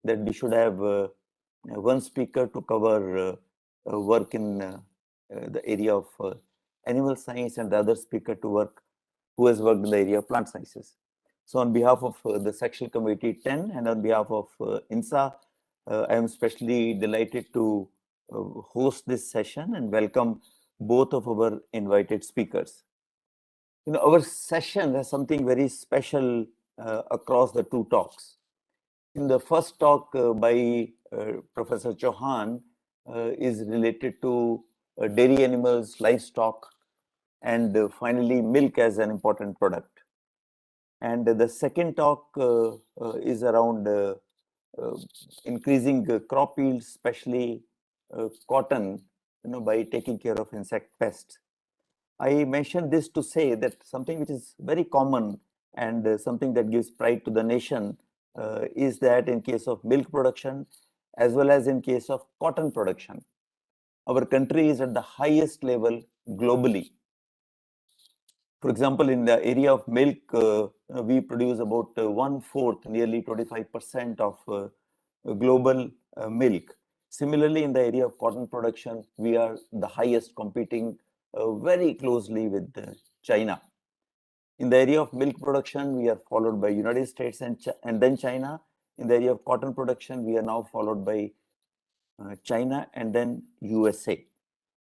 that we should have one speaker to cover work in the area of animal science and the other speaker to work who has worked in the area of plant sciences. So on behalf of the Section Committee 10 and on behalf of INSA, I am especially delighted to host this session and welcome both of our invited speakers. Our session has something very special across the two talks. In the first talk by Professor Chauhan is related to dairy animals, livestock, and finally milk as an important product. And the second talk is around increasing crop yields, especially cotton, by taking care of insect pests. I mentioned this to say that something which is very common and something that gives pride to the nation is that in case of milk production, as well as in case of cotton production, our country is at the highest level globally. For example, in the area of milk, we produce about 1/4, nearly 25% of global milk. Similarly, in the area of cotton production, we are the highest, competing very closely with China. In the area of milk production, we are followed by United States and then China. In the area of cotton production, we are now followed by China and then USA.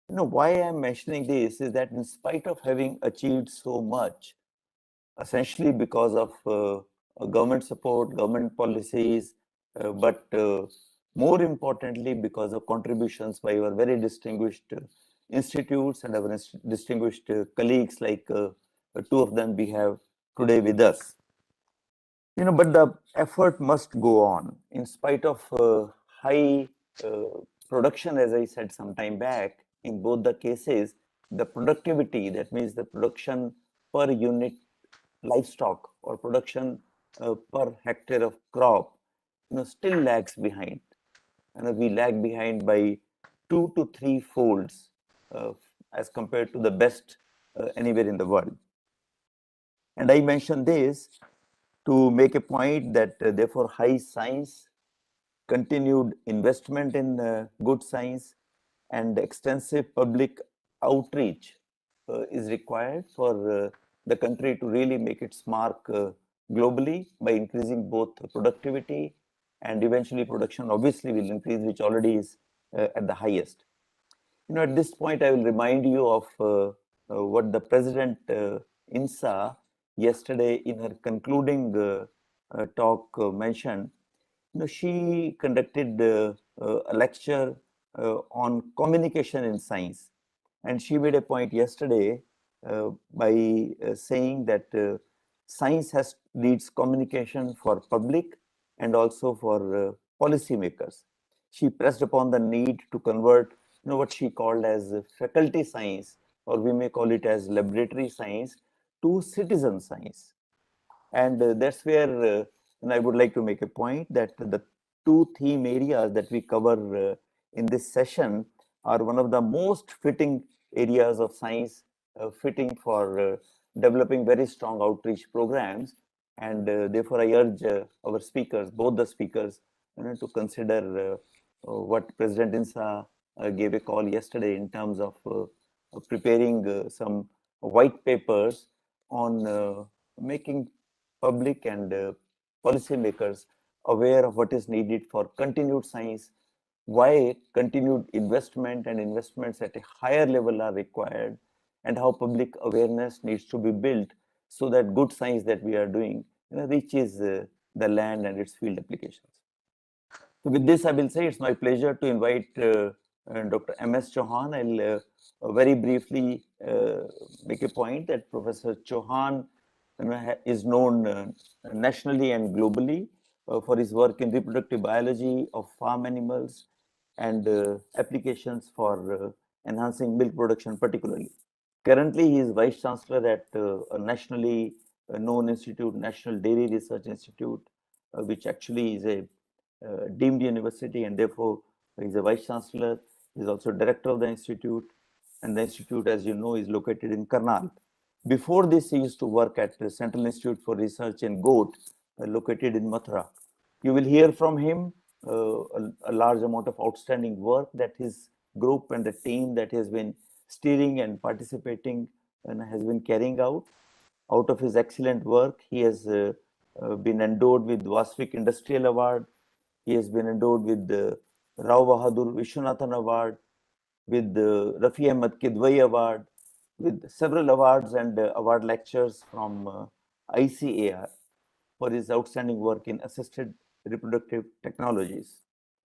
Why I'm mentioning this is that in spite of having achieved so much, essentially because of government support, government policies, but more importantly, because of contributions by our very distinguished institutes and our distinguished colleagues, like two of them we have today with us. But the effort must go on. In spite of high production, as I said some time back, in both the cases, the productivity, that means the production per unit livestock or production per hectare of crop, still lags behind. We lag behind by 2 to 3 folds as compared to the best anywhere in the world. And I mention this to make a point that therefore high science, continued investment in good science, and extensive public outreach is required for the country to really make its mark globally by increasing both productivity and eventually production obviously will increase, which already is at the highest. At this point, I will remind you of what the President INSA yesterday in her concluding talk mentioned. She conducted a lecture on communication in science, and she made a point yesterday by saying that science needs communication for public and also for policymakers. She pressed upon the need to convert what she called as faculty science, or we may call it as laboratory science, to citizen science. And that's where I would like to make a point that the two theme areas that we cover in this session are one of the most fitting areas of science, fitting for developing very strong outreach programs. And therefore, I urge our speakers, both the speakers, to consider what President INSA gave a call yesterday in terms of preparing some white papers on making public and policymakers aware of what is needed for continued science, why continued investment and investments at a higher level are required, and how public awareness needs to be built so that good science that we are doing reaches the land and its field applications. So with this, I will say it's my pleasure to invite Dr. M.S. Chauhan. I'll very briefly make a point that Professor Chauhan is known nationally and globally for his work in reproductive biology of farm animals and applications for enhancing milk production particularly. Currently, he is Vice Chancellor at a nationally known institute, National Dairy Research Institute, which actually is a deemed university, and therefore he is a Vice Chancellor. He is also Director of the institute, and the institute, as you know, is located in Karnal. Before this, he used to work at the Central Institute for Research in Goat, located in Mathura. You will hear from him a large amount of outstanding work that his group and the team that has been steering and participating and has been carrying out. Out of his excellent work, he has been endowed with Vasvik Industrial Award. He has been endowed with the Rao Bahadur Vishwanathan Award, with the Rafi Ahmad Kidwai Award, with several awards and award lectures from ICAR for his outstanding work in assisted reproductive technologies.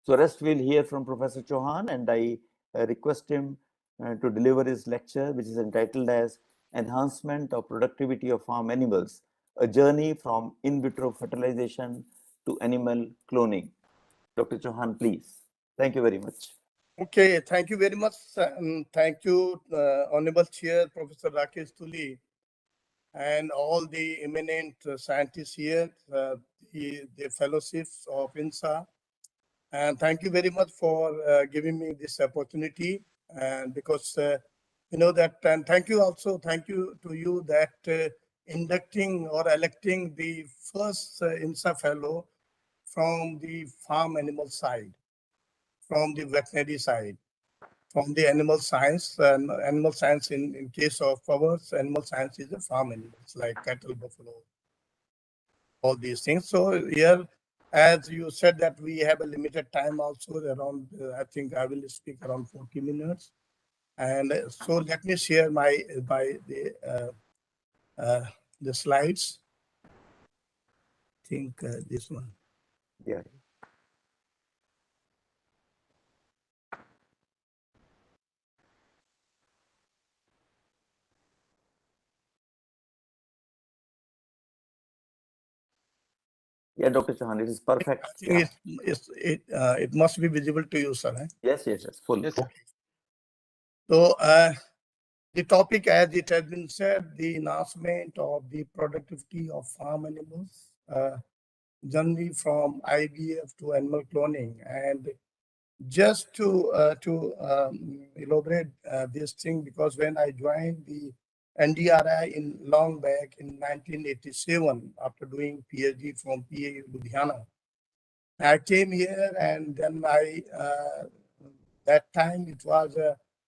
So rest we'll hear from Professor Chauhan, and I request him to deliver his lecture, which is entitled as Enhancement of Productivity of Farm Animals, a Journey from In Vitro Fertilization to Animal Cloning. Dr. Chauhan, please. Thank you very much. Okay, thank you very much. Thank you, Honorable Chair, Professor Rakesh Tuli, and all the eminent scientists here, the fellowships of INSA. And thank you very much for giving me this opportunity. And because you know that, and thank you to you that inducting or electing the first INSA fellow from the farm animal side, from the veterinary side, from the animal science. And animal science in case of ours, animal science is the farm animals like cattle, buffalo, all these things. So here, as you said that we have a limited time also around, I think I will speak around 40 minutes. And so let me share the slides. I think this one. Yeah. Yeah, Dr. Chauhan, it is perfect. I think it must be visible to you, sir. Eh? Yes, full. Yes, okay. So the topic, as it has been said, the enhancement of the productivity of farm animals, journey from IVF to animal cloning. And just to elaborate this thing, because when I joined the NDRI in long back in 1987, after doing PhD from PA Ludhiana, I came here, and then that time it was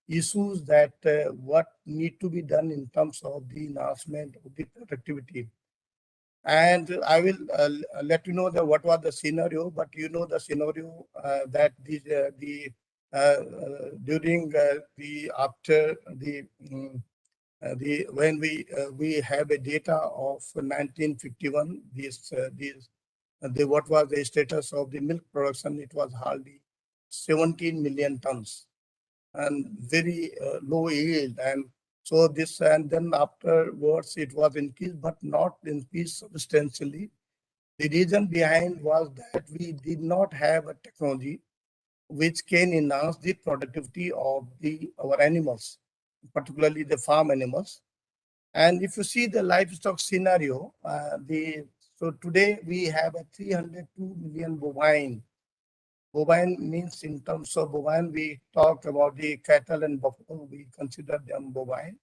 issues that what need to be done in terms of the enhancement of the productivity. And I will let you know that what was the scenario, but you know the scenario that during the after the when we have a data of 1951, what was the status of the milk production? It was hardly 17 million tons and very low yield. And so this, and then afterwards it was increased, but not increased substantially. The reason behind was that we did not have a technology which can enhance the productivity of our animals, particularly the farm animals. And if you see the livestock scenario, so today we have a 302 million bovine. Bovine means in terms of bovine, we talk about the cattle and buffalo, we consider them bovine.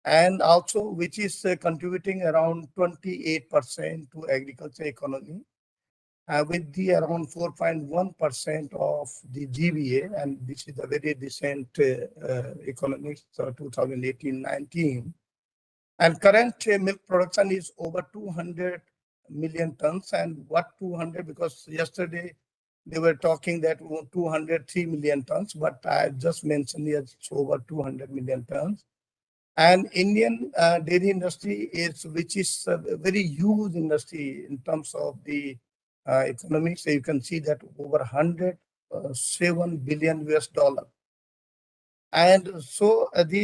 And also, which is contributing around 28% to agriculture economy, with the around 4.1% of the GVA, and this is a very recent economics, so 2018-19. And current milk production is over 200 million tons. And what 200? Because yesterday they were talking that 203 million tons, but I just mentioned here it's over 200 million tons. And Indian dairy industry which is a very huge industry in terms of the economics. So you can see that over 107 billion US dollar. And so because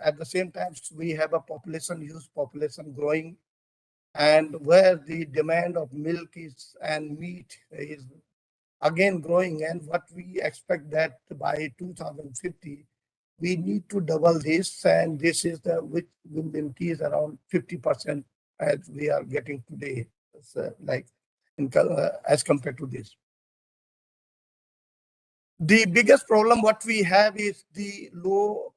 at the same time we have a huge population growing, and where the demand of milk is and meat is again growing, and what we expect that by 2050 we need to double this, and this is which will increase around 50% as we are getting today, as compared to this. The biggest problem what we have is the low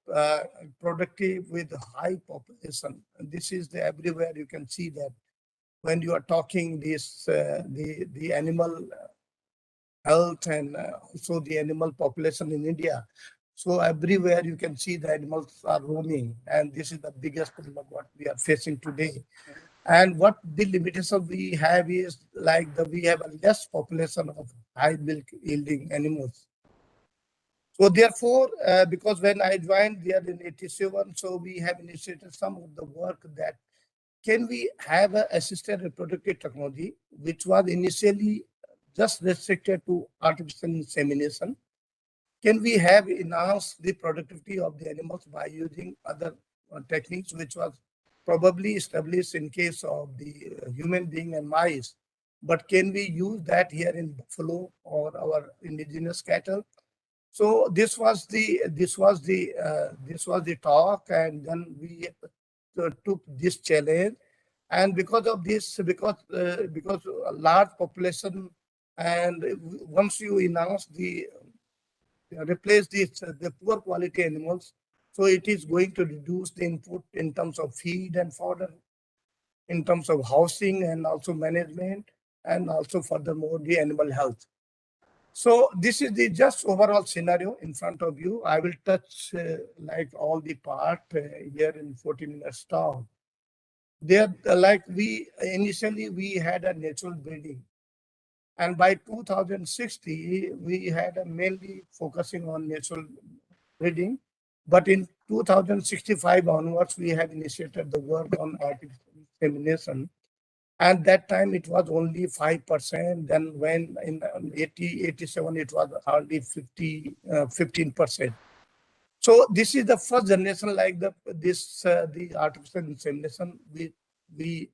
productive with high population. And this is everywhere you can see that when you are talking this the animal health and also the animal population in India. So everywhere you can see the animals are roaming, and this is the biggest problem what we are facing today. And what the limitation we have is like we have a less population of high milk yielding animals. So therefore, because when I joined there in 87, so we have initiated some of the work that can we have a assisted reproductive technology, which was initially just restricted to artificial insemination. Can we have enhanced the productivity of the animals by using other techniques, which was probably established in case of the human being and mice? But can we use that here in buffalo or our indigenous cattle? So this was the talk, and then we took this challenge. And because of this, because a large population, and once you announce the replace the poor quality animals, so it is going to reduce the input in terms of feed and fodder, in terms of housing and also management, and also furthermore the animal health. So this is the just overall scenario in front of you. I will touch like all the part here in 40 minutes talk. There, like we initially we had a natural breeding, and by 2060 we had a mainly focusing on natural breeding. But in 2065 onwards, we had initiated the work on artificial insemination, and that time it was only 5%. Then when in 87, it was hardly 15%. So this is the first generation, like the artificial insemination. We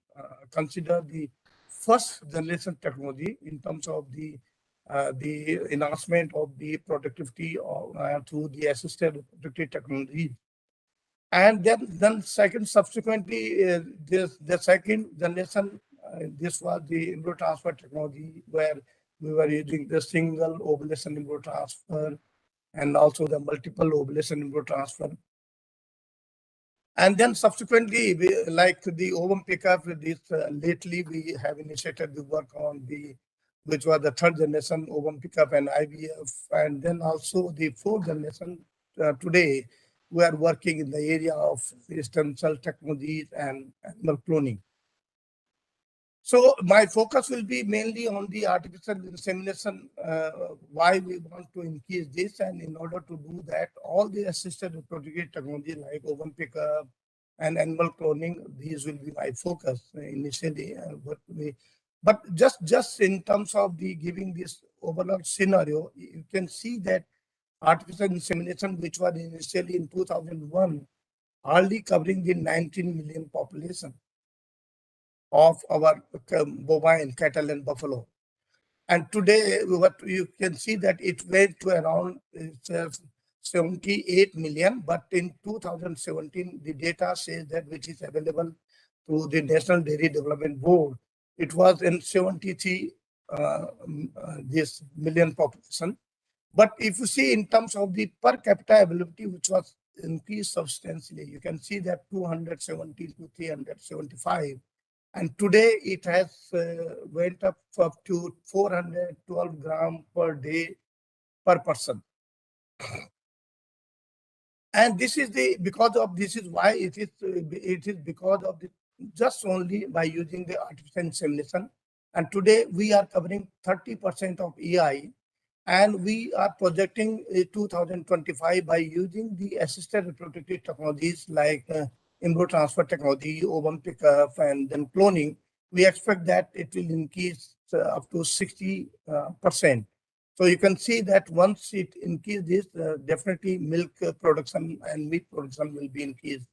consider the first generation technology in terms of the enhancement of the productivity through the assisted reproductive technology. And then second, subsequently, the second generation, this was the embryo transfer technology, where we were using the single ovulation embryo transfer and also the multiple ovulation embryo transfer. And then subsequently, like the ovum pickup, this lately we have initiated the work on which was the third generation ovum pickup and IVF, and then also the fourth generation. Today, we are working in the area of stem cell technologies and animal cloning. So my focus will be mainly on the artificial insemination, why we want to increase this. And in order to do that, all the assisted reproductive technology like ovum pickup and animal cloning, these will be my focus initially. But just in terms of the giving this overall scenario, you can see that artificial insemination, which was initially in 2001, hardly covering the 19 million population of our bovine cattle and buffalo. And today, what you can see that it went to around 78 million. But in 2017, the data says that, which is available through the National Dairy Development Board, it was in 73 this million population. But if you see in terms of the per capita availability, which was increased substantially, you can see that 270 to 375. And today it has went up to 412 grams per day per person. And this is this is why it is because of the just only by using the artificial insemination. And today we are covering 30% of AI, and we are projecting 2025 by using the assisted reproductive technologies like embryo transfer technology, ovum pickup, and then cloning. We expect that it will increase up to 60%. So you can see that once it increases, definitely milk production and meat production will be increased.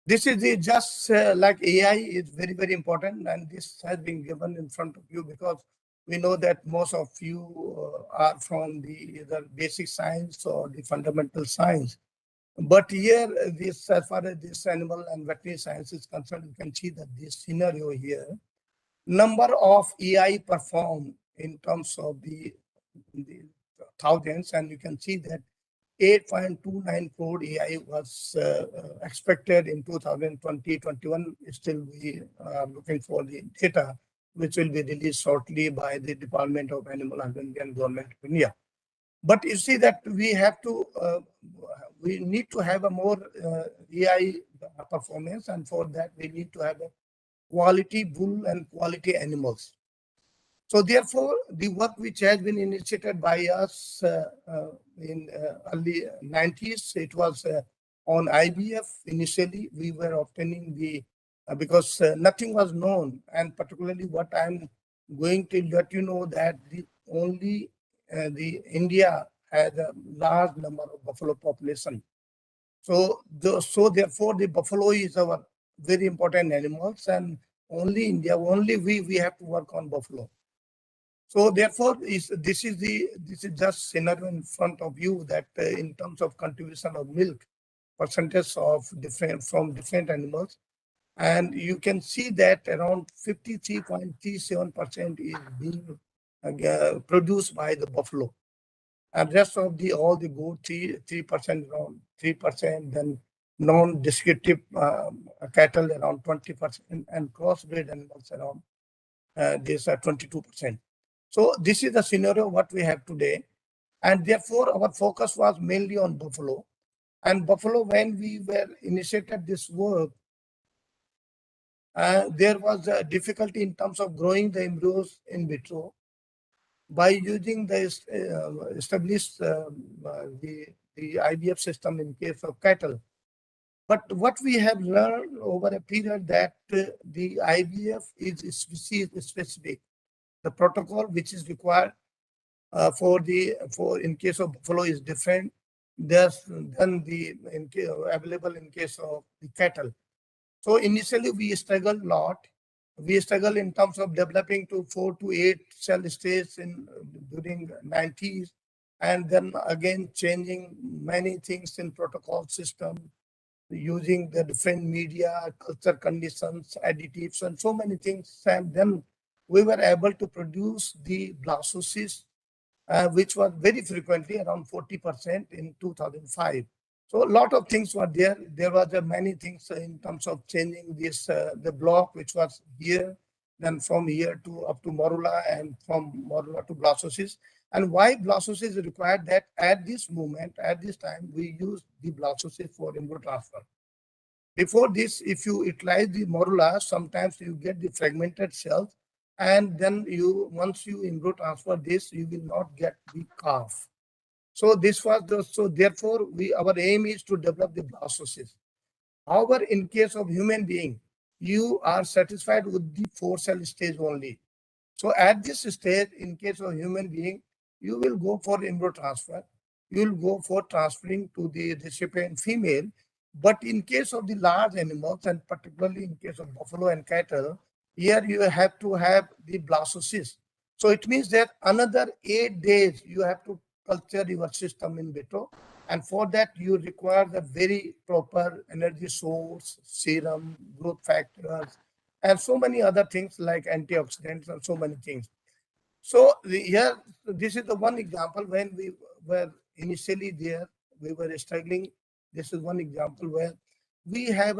This is just like AI is very, very important, and this has been given in front of you because we know that most of you are from the either basic science or the fundamental science. But here, this as far as this animal and veterinary science is concerned, you can see that this scenario here, number of AI performed in terms of the thousands, and you can see that 8.29 crore AI was expected in 2020-21. Still, we are looking for the data, which will be released shortly by the Department of Animal Husbandry and Government of India. But you see that we need to have a more AI performance, and for that we need to have a quality bull and quality animals. So therefore, the work which has been initiated by us in early 90s, it was on IVF. Initially, we were obtaining the, because nothing was known, and particularly what I'm going to let you know that the India has a large number of buffalo population. So therefore, the buffalo is our very important animals, and only India, only we have to work on buffalo. So therefore, this is just scenario in front of you that in terms of contribution of milk, percentage of different animals, and you can see that around 53.37% is being produced by the buffalo, and rest of all the goat 3%, around 3%, then non-descriptive cattle around 20%, and crossbred animals around these are 22%. So this is the scenario what we have today, and therefore our focus was mainly on buffalo. And buffalo, when we were initiated this work, there was a difficulty in terms of growing the embryos in vitro by using the established the IVF system in case of cattle. But what we have learned over a period that the IVF is species specific. The protocol which is required for in case of buffalo is different than the available in case of the cattle. So initially we struggled a lot. We struggled in terms of developing to 4 to 8 cell states during 90s, and then again changing many things in protocol system, using the different media, culture conditions, additives, and so many things. And then we were able to produce the blastocyst, which was very frequently around 40% in 2005. So a lot of things were there. There were many things in terms of changing this, the block, which was here, then from here to up to morula, and from morula to blastocyst. And why blastocyst is required, that at this moment, at this time, we use the blastocyst for embryo transfer. Before this, if you utilize the morula, sometimes you get the fragmented cells, and then once you embryo transfer this, you will not get the calf. So this was so therefore our aim is to develop the blastocyst. However, in case of human being, you are satisfied with the 4 cell stage only. So at this stage, in case of human being, you will go for embryo transfer. You will go for transferring to the recipient female. But in case of the large animals, and particularly in case of buffalo and cattle, here you have to have the blastocyst. So it means that another 8 days you have to culture your system in vitro. And for that, you require the very proper energy source, serum, growth factors, and so many other things like antioxidants and so many things. So here, this is the one example when we were initially there, we were struggling. This is one example where we have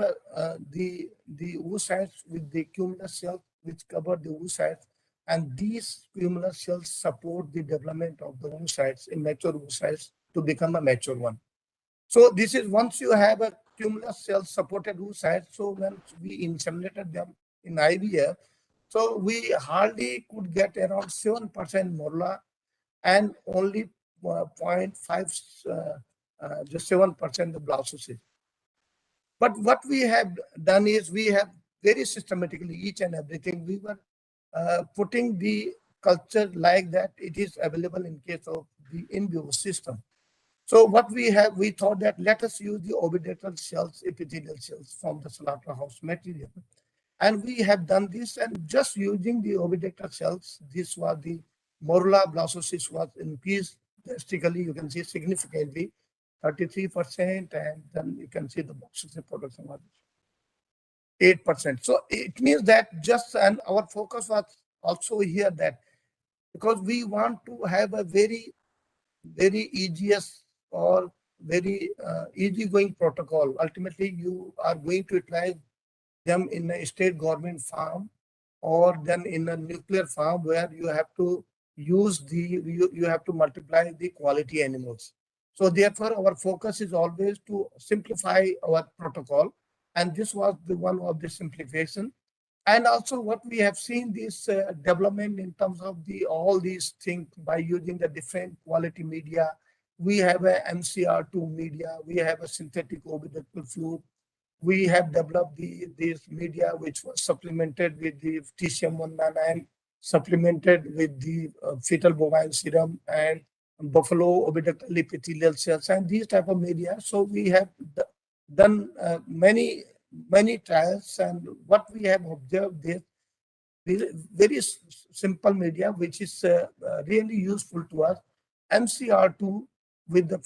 the oocytes with the cumulus cells which cover the oocytes, and these cumulus cells support the development of the oocytes, immature oocytes, to become a mature one. So this is once you have a cumulus cell supported oocyte. So when we inseminated them in IVF, so we hardly could get around 7% morula and only 0.5, just 7% the blastocyst. But what we have done is we have very systematically each and everything. We were putting the culture like that it is available in case of the in vivo system. So what we thought that let us use the oviductal cells, epithelial cells from the slaughterhouse material. And we have done this, and just using the oviductal cells, this was the morula blastocyst was increased drastically. You can see significantly, 33%, and then you can see the blastocyst production was 8%. So it means that and our focus was also here that because we want to have a very, very easiest or very easygoing protocol. Ultimately, you are going to utilize them in a state government farm or then in a nuclear farm where you have to use you have to multiply the quality animals. So therefore, our focus is always to simplify our protocol, and this was the one of the simplification. And also what we have seen this development in terms of the all these things by using the different quality media. We have a MCR2 media, we have a synthetic orbital fluid, we have developed this media which was supplemented with the TCM-199, supplemented with the fetal bovine serum and buffalo orbital epithelial cells and these type of media. So we have done many trials, and what we have observed is very simple media which is really useful to us. MCR2 with the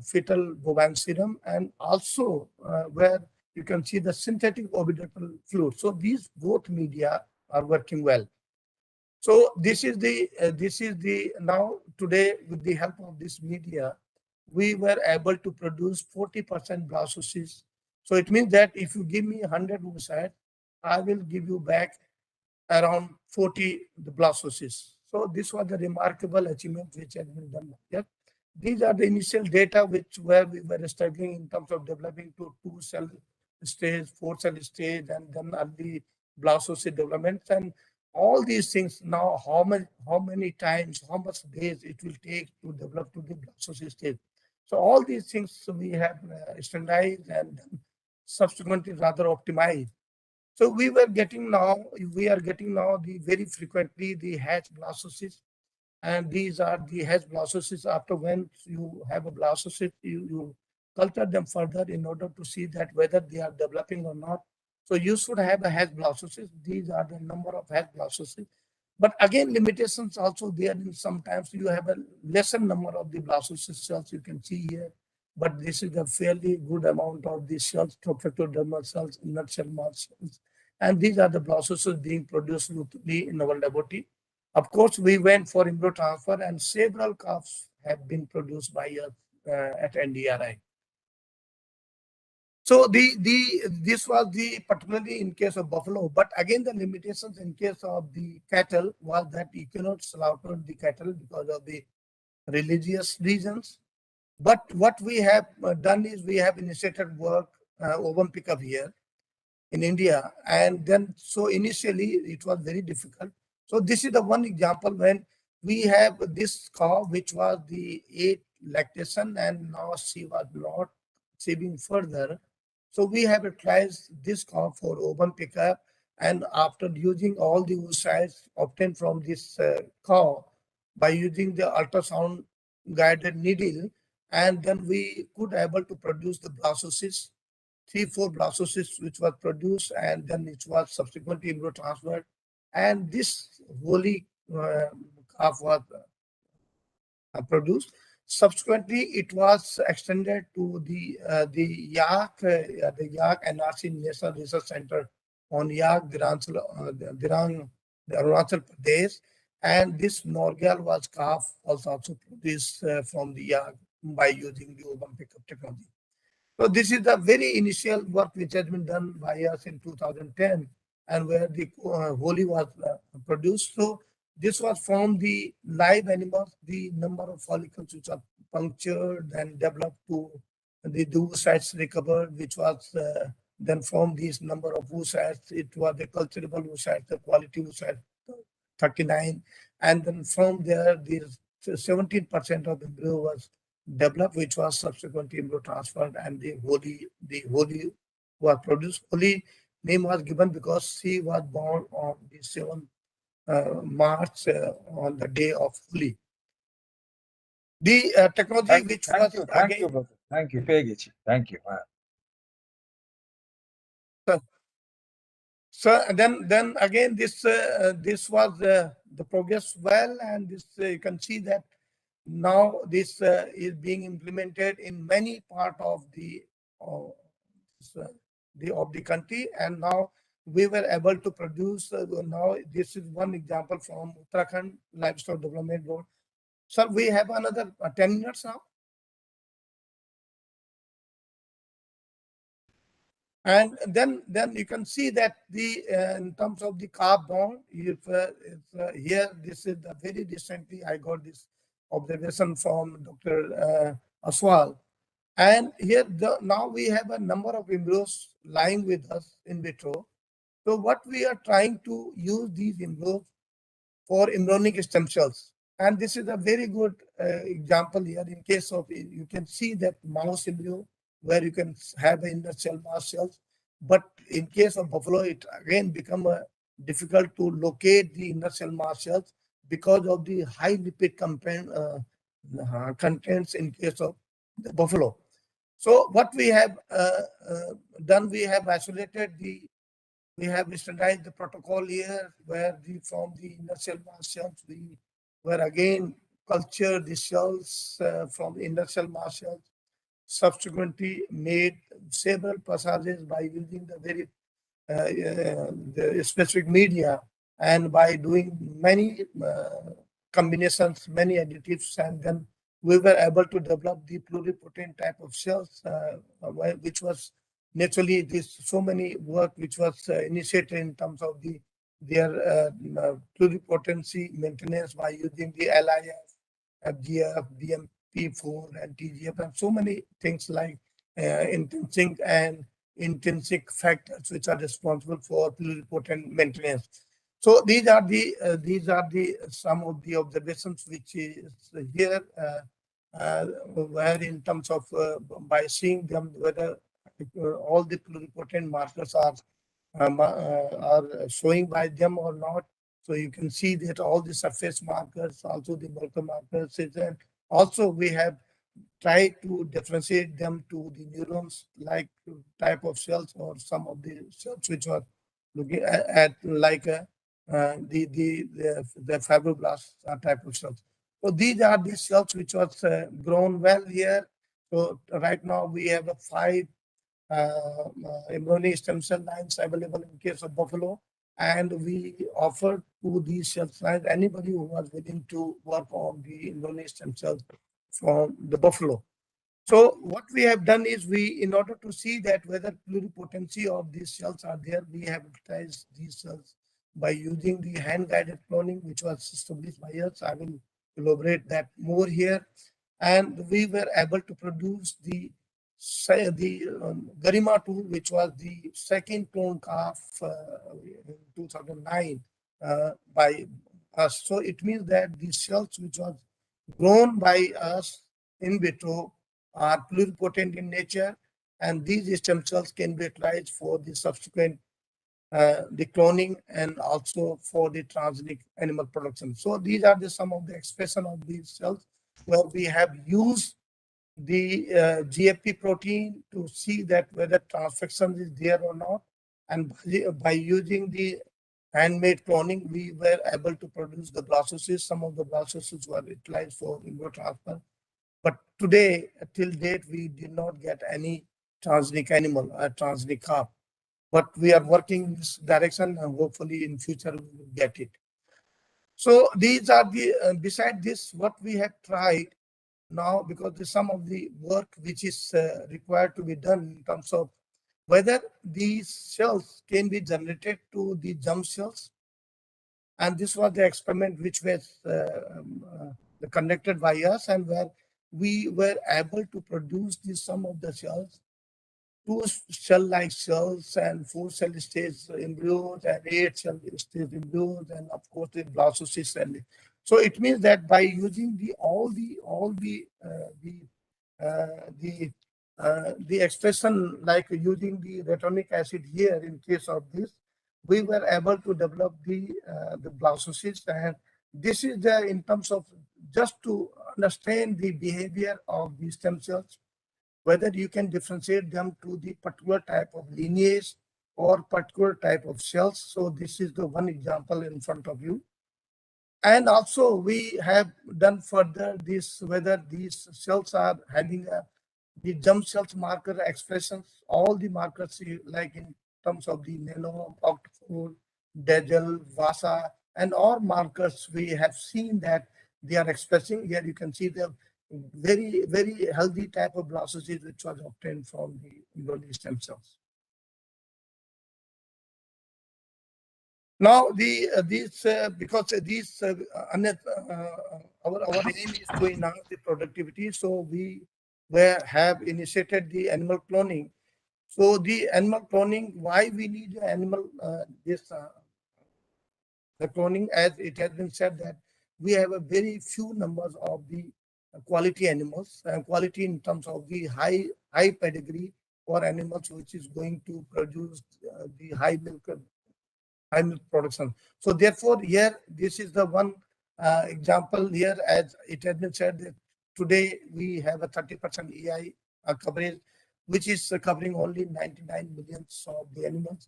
fetal bovine serum, and also where you can see the synthetic orbital fluid. So these both media are working well. So this is the now today with the help of this media, we were able to produce 40% blastocysts. So it means that if you give me 100 oocytes, I will give you back around 40 the blastocysts. So this was a remarkable achievement which has been done here. These are the initial data which where we were struggling in terms of developing to 2-cell stage, 4-cell stage, and then early blastocyst developments. And all these things now, how many times, how much days it will take to develop to the blastocyst stage. So all these things we have standardized and subsequently rather optimized. So we are getting now the very frequently the hatch blastocysts, and these are the hatch blastocysts. After when you have a blastocyst, you culture them further in order to see that whether they are developing or not. So you should have a hatch blastocyst. These are the number of hatch blastocysts. But again, limitations also there. In sometimes you have a lesser number of the blastocyst cells you can see here, but this is a fairly good amount of the cells, trophectodermal cells, inner cell mass cells, and these are the blastocysts being produced locally in our laboratory. Of course, we went for embryo transfer, and several calves have been produced by us at NDRI. So this was the particularly in case of buffalo, but again the limitations in case of the cattle was that you cannot slaughter the cattle because of the religious reasons. But what we have done is we have initiated work ovum pickup here in India, and then so initially it was very difficult. So this is the one example when we have this cow which was the 8 lactation, and now she was not saving further. So we have utilized this cow for ovum pickup, and after using all the oocytes obtained from this cow by using the ultrasound guided needle, and then we could able to produce the blastocysts, 3-4 blastocysts which was produced, and then it was subsequently embryo transferred, and this holy calf was produced. Subsequently, it was extended to the Yak NRC National Research Center on Yak, Dirang, Arunachal Pradesh, and this Norgal was calf was also produced from the Yak by using the ovum pickup technology. So this is the very initial work which has been done by us in 2010, and where the Holy was produced. So this was from the live animals, the number of follicles which are punctured and developed to the oocytes recovered, which was then from these number of oocytes, it was the culturable oocytes, the quality oocytes, 39, and then from there, these 17% of the embryo was developed, which was subsequently embryo transferred, and the holy was produced. Holy name was given because she was born on the 7th March on the day of Holi. The technology which was thank you, Professor. Thank you, Pegichi. Thank you. So then again this was the progress well, and this you can see that now this is being implemented in many part of uh, of the country, and now we were able to produce. Now this is one example from Uttarakhand Livestock Development Board. Sir, we have another 10 minutes now. And then you can see that the in terms of the carb bond, if here this is the very recently I got this observation from Dr. Aswal, and here now we have a number of embryos lying with us in vitro. So what we are trying to use these embryos for embryonic stem cells. And this is a very good example here in case of, you can see that mouse embryo where you can have the inner cell mast cells. But in case of buffalo, it again become difficult to locate the inner cell mast cells because of the high lipid contents in case of the buffalo. So what we have done, we have isolated we have standardized the protocol here where from the inner cell mast cells, we were again culture the cells from inner cell mast cells, subsequently made several passages by using the very the specific media and by doing many combinations, many additives, and then we were able to develop the pluripotent type of cells, which was naturally this so many work which was initiated in terms of their pluripotency maintenance by using the LIF, FGF, BMP4, and TGF, and so many things like intrinsic and intrinsic factors which are responsible for pluripotent maintenance. So these are the some of the observations which is here, where in terms of by seeing them whether all the pluripotent markers are showing by them or not. So you can see that all the surface markers, also the molecular markers, and also we have try to differentiate them to the neurons like type of cells or some of the cells which are looking at like the fibroblasts type of cells. So these are the cells which was grown well here. So right now we have a 5 embryonic stem cell lines available in case of buffalo, and we offer to these cell lines anybody who was willing to work on the embryonic stem cells from the buffalo. So what we have done is in order to see that whether pluripotency of these cells are there, we have utilized these cells by using the hand-guided cloning, which was established by us. I will elaborate that more here. And we were able to produce the Garima 2, which was the second clone calf in 2009 by us. So it means that these cells which was grown by us in vitro are pluripotent in nature, and these stem cells can be utilized for the subsequent the cloning and also for the transgenic animal production. So these are some of the expression of these cells where we have used the GFP protein to see that whether transfection is there or not. And by using the handmade cloning, we were able to produce the blastocysts. Some of the blastocysts were utilized for embryo transfer. But today, till date, we did not get any transgenic animal, a transgenic calf. But we are working in this direction, and hopefully in future we will get it. So these are the, beside this, what we have tried now, because there's some of the work which is required to be done in terms of whether these cells can be generated to the germ cells. And this was the experiment which was conducted by us, and where we were able to produce some of the cells, 2 cell-like cells and 4 cell stage embryos and 8 cell stage embryos, and of course the blastocyst. And so it means that by using the expression like using the retinic acid here in case of this, we were able to develop the blastocyst. And this is the in terms of just to understand the behavior of the stem cells, whether you can differentiate them to the particular type of lineage or particular type of cells. So this is the one example in front of you. And also we have done further this, whether these cells are having the germ cells marker expressions, all the markers like in terms of the nano, octophore, Dagel, Vasa, and all markers we have seen that they are expressing. Here you can see the very, very healthy type of blastocyst which was obtained from the embryonic stem cells. Now, because these our aim is to enhance the productivity, so we have initiated the animal cloning. So the animal cloning, why we need animal the cloning, as it has been said that we have a very few numbers of the quality animals, and quality in terms of the high pedigree or animals which is going to produce the high milk production. So therefore, here this is the one example here, as it has been said that today we have a 30% AI coverage, which is covering only 99 millions of the animals,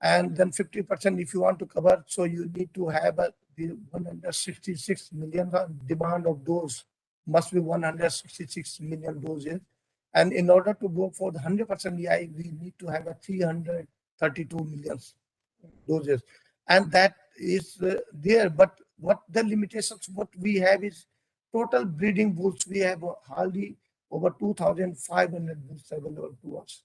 and then 50% if you want to cover, so you need to have the 166 million demand of those must be 166 million doses, and in order to go for the 100% AI, we need to have a 332 million doses, and that is there. But what the limitations what we have is total breeding bulls. We have hardly over 2,500 bulls available to us,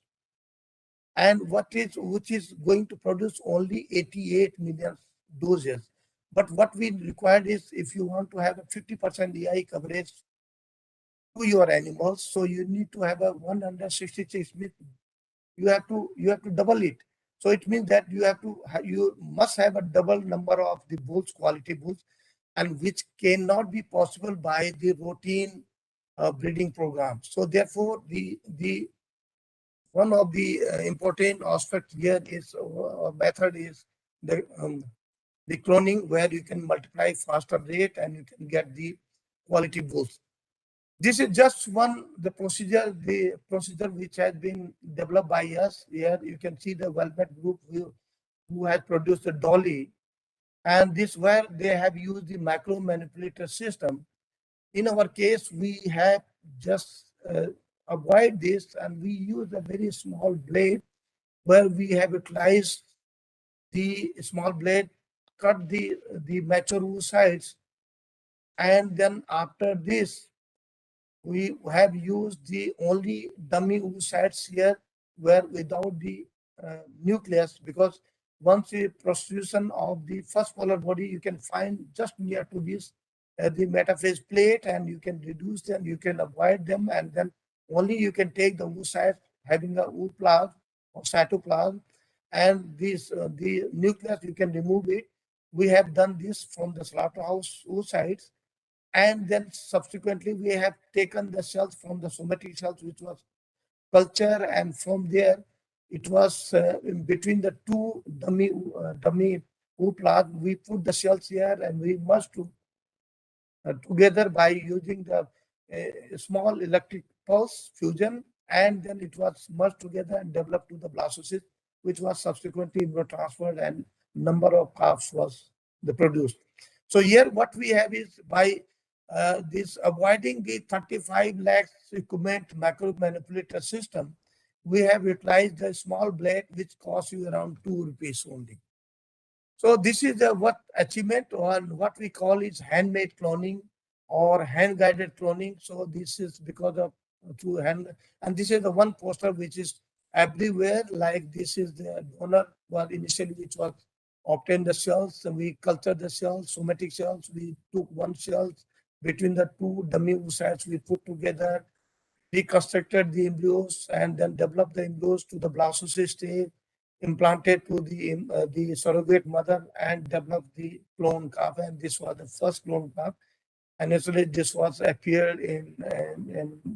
and which is going to produce only 88 million doses. But what we required is, if you want to have a 50% EI coverage to your animals, so you need to have a 166. You have to double it. So it means that you must have a double number of the bulls, quality bulls, and which cannot be possible by the routine breeding program. So therefore, the one of the important aspects here is method is the cloning, where you can multiply faster rate and you can get the quality bulls. This is just the procedure which has been developed by us. Here you can see the Velvet group who has produced the dolly, and this where they have used the macro manipulator system. In our case, we have just avoid this, and we use a very small blade where we have utilized the small blade, cut the mature oocytes, and then after this we have used the only dummy oocytes here, where without the nucleus, because once the prostitution of the first polar body you can find just near to this the metaphase plate, and you can reduce them, you can avoid them, and then only you can take the oocyte having a ooplasm or cytoplasm, and this the nucleus you can remove it. We have done this from the slaughterhouse oocytes, and then subsequently we have taken the cells from the somatic cells which was culture, and from there it was in between the two dummy ooplasm, we put the cells here, and we must together by using the small electric pulse fusion, and then it was merged together and developed to the blastocyst, which was subsequently transferred, and number of calves was produced. So here what we have is, by this avoiding the 35 lakhs equipment macro manipulator system, we have utilized a small blade which costs you around 2 rupees only. So this is the what achievement, or what we call is handmade cloning or hand-guided cloning. So this is because of through hand, and this is the one poster which is everywhere. Like this is the donor, well, initially which was obtained the cells, and we cultured the cells, somatic cells. We took one cells between the two dummy oocytes, we put together, reconstructed the embryos, and then developed the embryos to the blastocyst stage, implanted to the surrogate mother, and developed the clone calf. And this was the first clone calf. And actually, this was appeared in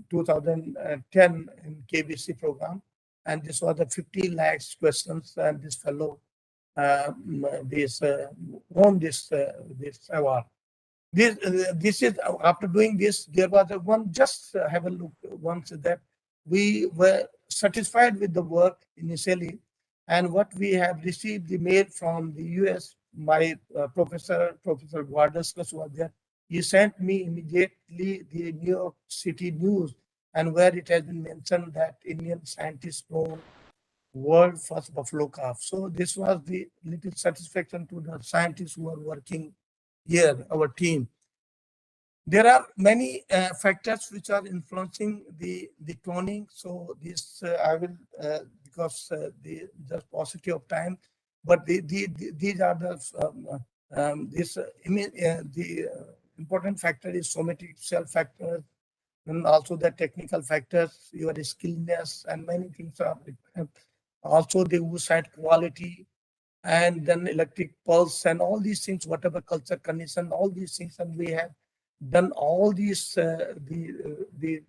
2010 in KBC program. And this was the 50 lakhs questions, and this fellow won this award. This is after doing this, there was a one, just have a look once, that we were satisfied with the work initially, and what we have received the mail from the US. My Professor Guardaskas was there. He sent me immediately the New York City News, and where it has been mentioned that Indian scientists cloned world first buffalo calf. So this was the little satisfaction to the scientists who are working here, our team. There are many factors which are influencing the cloning. So this I will, because the paucity of time, But these are the important factor is somatic cell factor, and also the technical factors, your skillness, and many things are also the oocyte quality, and then electric pulse and all these things, whatever culture condition, all these things, and we have done all these the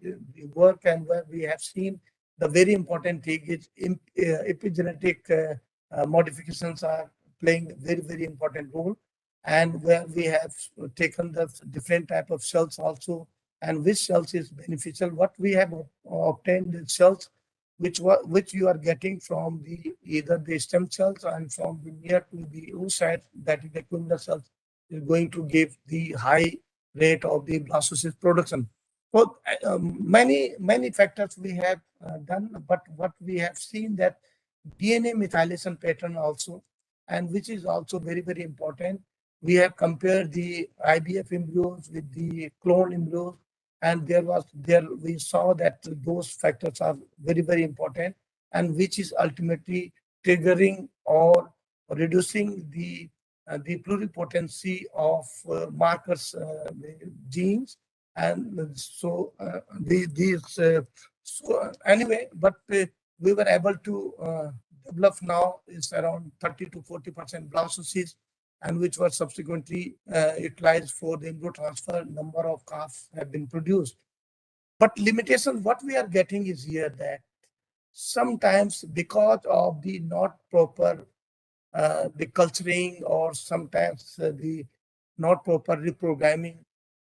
work, and where we have seen the very important thing is epigenetic modifications are playing a very, very important role, and where we have taken the different type of cells also, and which cells is beneficial. What we have obtained the cells which you are getting from the either the stem cells and from the near to the oocyte, that is the equine cells, is going to give the high rate of the blastocyst production. So many factors we have done, but what we have seen that DNA methylation pattern also, and which is also very, very important. We have compared the IVF embryos with the clone embryos, and there we saw that those factors are very, very important, and which is ultimately triggering or reducing the pluripotency of markers genes, and so these so anyway, but we were able to develop now is around 30 to 40% blastocysts, and which were subsequently utilized for the embryo transfer. Number of calves have been produced. But limitation, what we are getting is here that sometimes because of the not proper the culturing, or sometimes the not proper reprogramming,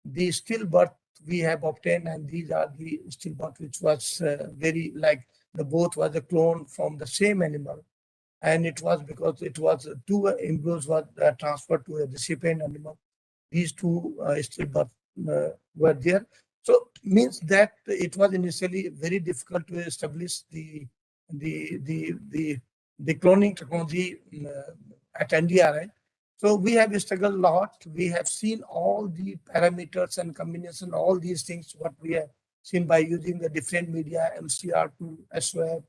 the stillbirth we have obtained, and these are the stillbirth which was very like the both was a clone from the same animal, and it was because it was two embryos was transferred to a recipient animal. These two stillbirth were there. So means that it was initially very difficult to establish the the the, the cloning technology at NDRI. So we have struggled a lot. We have seen all the parameters and combination, all these things, what we have seen by using the different media, MCR2, SWAP,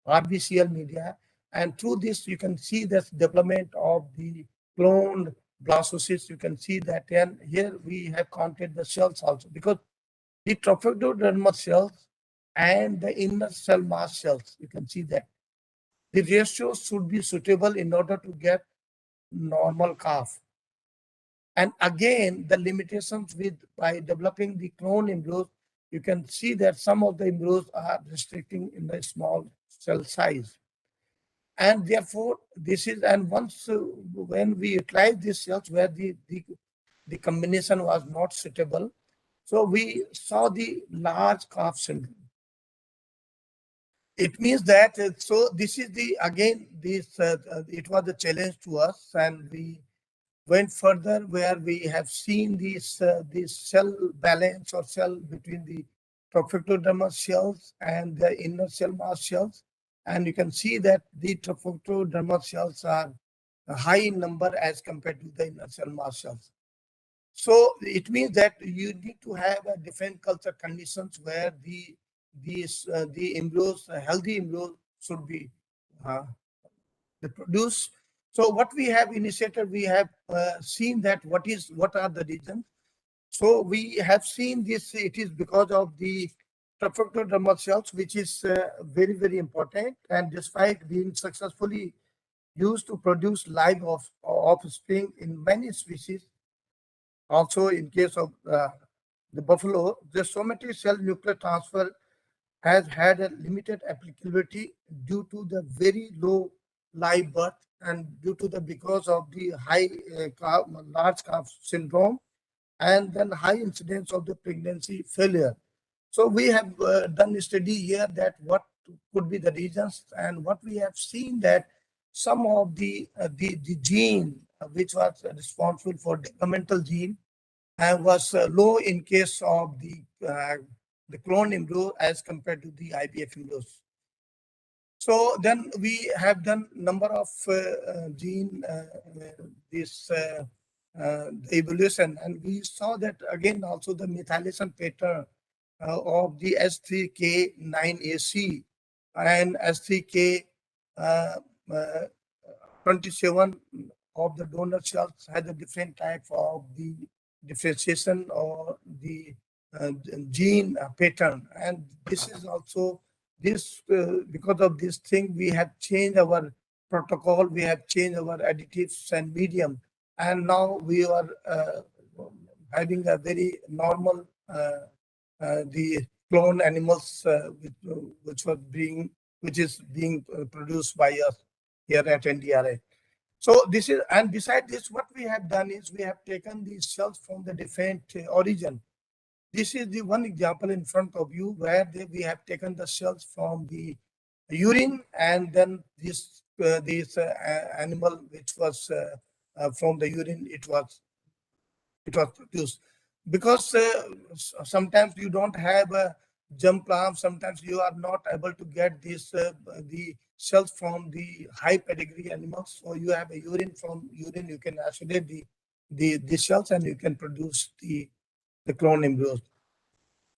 RBCL media. And through this, you can see this development of the cloned blastocysts. You can see that, and here we have counted the cells also, because the trophectodermal cells and the inner cell mass cells, you can see that the ratio should be suitable in order to get normal calf. And again, the limitations with by developing the clone embryos, you can see that some of the embryos are restricting in the small cell size. And therefore, this is, and once when we utilize these cells where the combination was not suitable, so we saw the large calf syndrome. It means that, so this is the, again, this, it was a challenge to us, and we went further where we have seen this cell balance or cell between the trophectodermal cells and the inner cell mass cells. And you can see that the trophectodermal cells are high in number as compared to the inner cell mass cells. So it means that you need to have a different culture conditions where the embryos, healthy embryos should be produced. So what we have initiated, we have seen that what are the reasons. So we have seen this, it is because of the trophectodermal cells, which is very, very important. And despite being successfully used to produce live offspring in many species, also in case of the buffalo, the somatic cell nuclear transfer has had a limited applicability due to the very low live birth, and due to the because of the high large calf syndrome, and then high incidence of the pregnancy failure. So we have done a study here that what could be the reasons, and what we have seen that some of the gene which was responsible for developmental gene was low in case of the clone embryo as compared to the IVF embryos. So then we have done number of gene this evolution, and we saw that again also the methylation pattern of the S3K9AC and S3K 27 of the donor cells had a different type of the differentiation or the gene pattern. And this is also this because of this thing, we have changed our protocol, we have changed our additives and medium, and now we are having a very normal the clone animals which is being produced by us here at NDRI. So this is, and beside this, what we have done is we have taken these cells from the different origin. This is the one example in front of you where we have taken the cells from the urine, and then this animal which was from the urine, it was produced. Because sometimes you don't have a germ plant, sometimes you are not able to get this the cells from the high pedigree animals. So you have a urine, from urine you can isolate the cells and you can produce the clone embryos.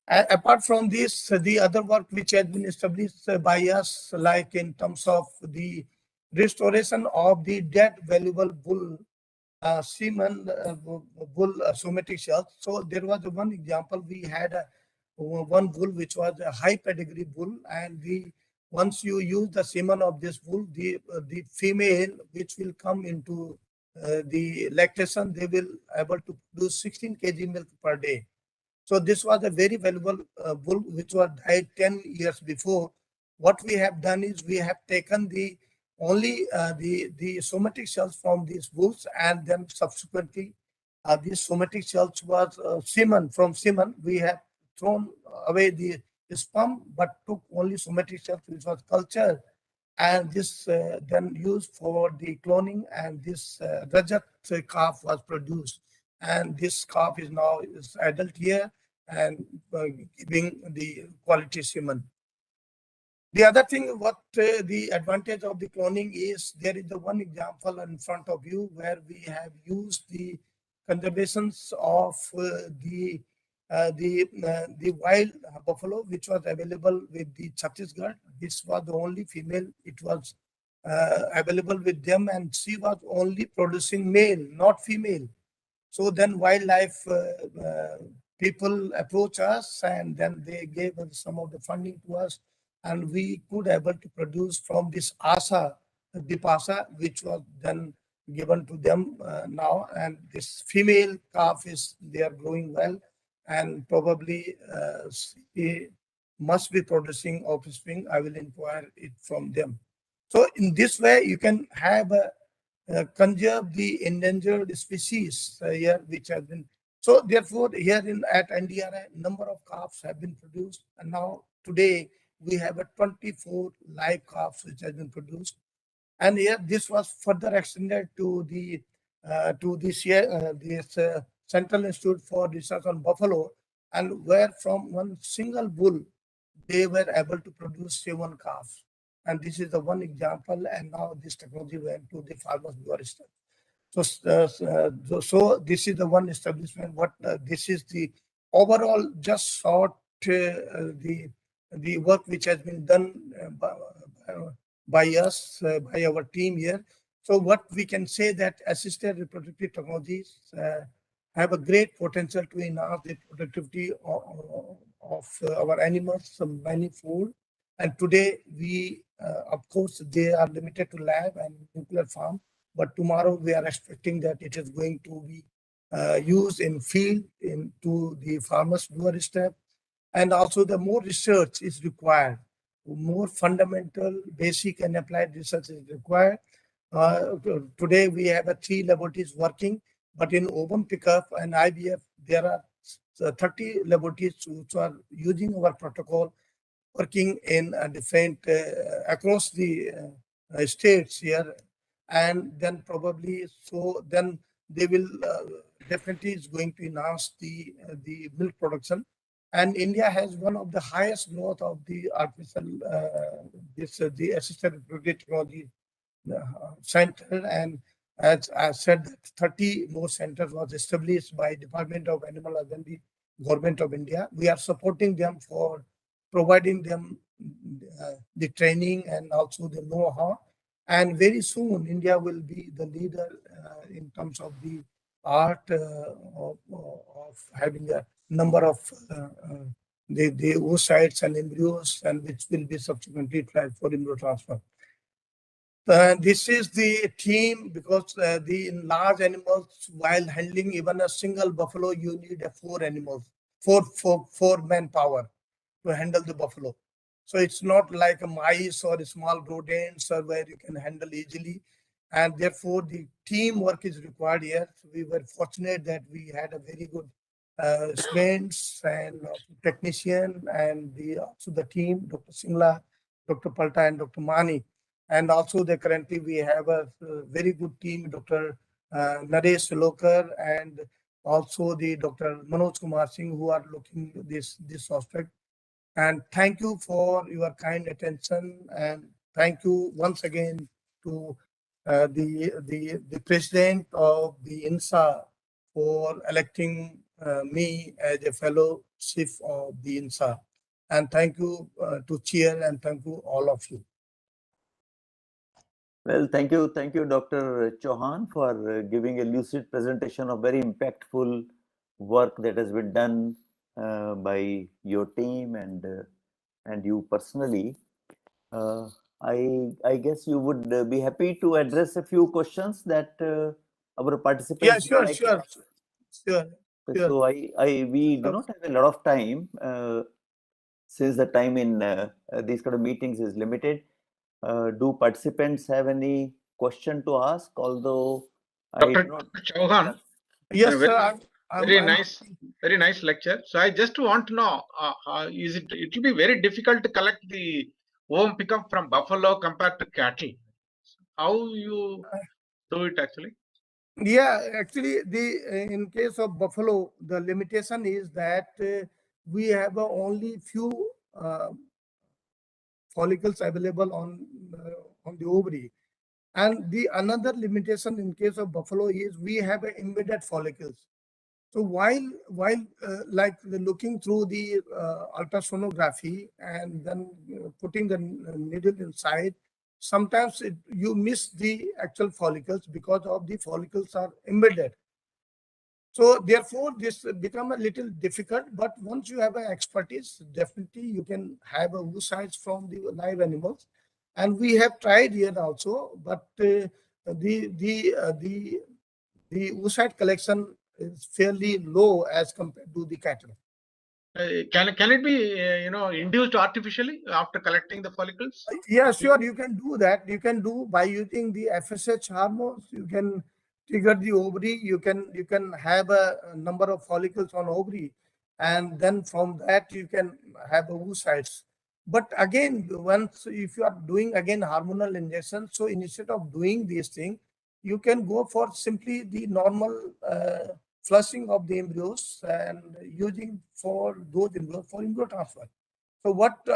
Apart from this, the other work which has been established by us, like in terms of the restoration of the dead valuable bull semen, bull somatic cells. So there was one example. We had one bull which was a high pedigree bull, and once you use the semen of this bull, the female which will come into the lactation, they will able to produce 16 kg milk per day. So this was a very valuable bull which was died 10 years before. What we have done is we have taken the only the somatic cells from these bulls, and then subsequently these somatic cells was semen. From semen we have thrown away the sperm, but took only somatic cells which was cultured, and this then used for the cloning, and this Rajat calf was produced, and this calf is now is adult here and giving the quality semen. The other thing, what the advantage of the cloning is, there is the one example in front of you where we have used the conservations of the wild buffalo which was available with the Chhattisgarh. This was the only female it was available with them, and she was only producing male, not female. So then wildlife people approach us, and then they gave us some of the funding to us, and we could able to produce from this asa, the pasa, which was then given to them now. And this female calf is, they are growing well, and probably she must be producing offspring. I will inquire it from them. So in this way, you can have a conserve the endangered species here, which has been. So therefore, here in at NDRI, number of calves have been produced, and now today we have a 24 live calves which has been produced. And here this was further extended to the this Central Institute for Research on Buffalo, and where from one single bull they were able to produce 7 calves. And this is the one example, and now this technology went to the farmers doorstep. So this is the one establishment. What this is the overall just short the work which has been done by us, by our team here. So what we can say that assisted reproductive technologies have a great potential to enhance the productivity of our animals, some manifold. And today we, of course, they are limited to lab and nuclear farm, but tomorrow we are expecting that it is going to be used in field, into the farmers' doorstep, and also the more research is required, more fundamental, basic, and applied research is required. Today we have 3 laboratories working, but in ovum pickup and IVF, there are 30 laboratories which are using our protocol, working in different across the states here, and then probably so then they will definitely is going to enhance the milk production. And India has one of the highest growth of the artificial the assisted reproductive technology center. And as I said, 30 more centers was established by Department of Animal Husbandry, Government of India. We are supporting them for providing them the training and also the know-how. And very soon, India will be the leader in terms of the art of having a number of the oocytes and embryos, and which will be subsequently tried for embryo transfer. This is the team because the in large animals, while handling even a single buffalo, you need a four manpower to handle the buffalo. So it's not like a mice or a small rodents or where you can handle easily. And therefore the teamwork is required here. So we were fortunate that we had a very good students and technician and also the team, Dr. Singla, Dr. Palta and Dr. Mani. And also currently we have a very good team, Dr. Naresh Sulokar and also the Dr. Manoj Kumar Singh, who are looking this aspect. And thank you for your kind attention. And thank you once again to the president of the INSA for electing me as a fellowship of the INSA. And thank you to chair and thank you all of you. Well, thank you, Dr. Chauhan, for giving a lucid presentation of very impactful work that has been done by your team and you personally. I guess you would be happy to address a few questions that our participants Yeah, would like to ask. sure. So we do not have a lot of time since the time in these kind of meetings is limited. Do participants have any question to ask? Although Dr. Chauhan, Yes, very, sir. very nice lecture. So I just want to know, it will be very difficult to collect the ovum pickup from buffalo compared to cattle. How you do it actually? Yeah, actually, in case of buffalo, the limitation is that we have only few follicles available on the ovary, and the another limitation in case of buffalo is we have embedded follicles. So while like looking through the ultrasonography and then putting the needle inside, sometimes you miss the actual follicles because of the follicles are embedded. So therefore, this become a little difficult. But once you have an expertise, definitely you can have a oocytes from the live animals, and we have tried here also. But the oocyte collection is fairly low as compared to the cattle. Can it be induced artificially after collecting the follicles? Yeah, sure. You can do that. You can do by using the FSH hormones. You can trigger the ovary. You can have a number of follicles on ovary, and then from that you can have oocytes. But again, once if you are doing again hormonal injection, so instead of doing this thing, you can go for simply the normal flushing of the embryos and using for those embryos for embryo transfer. So what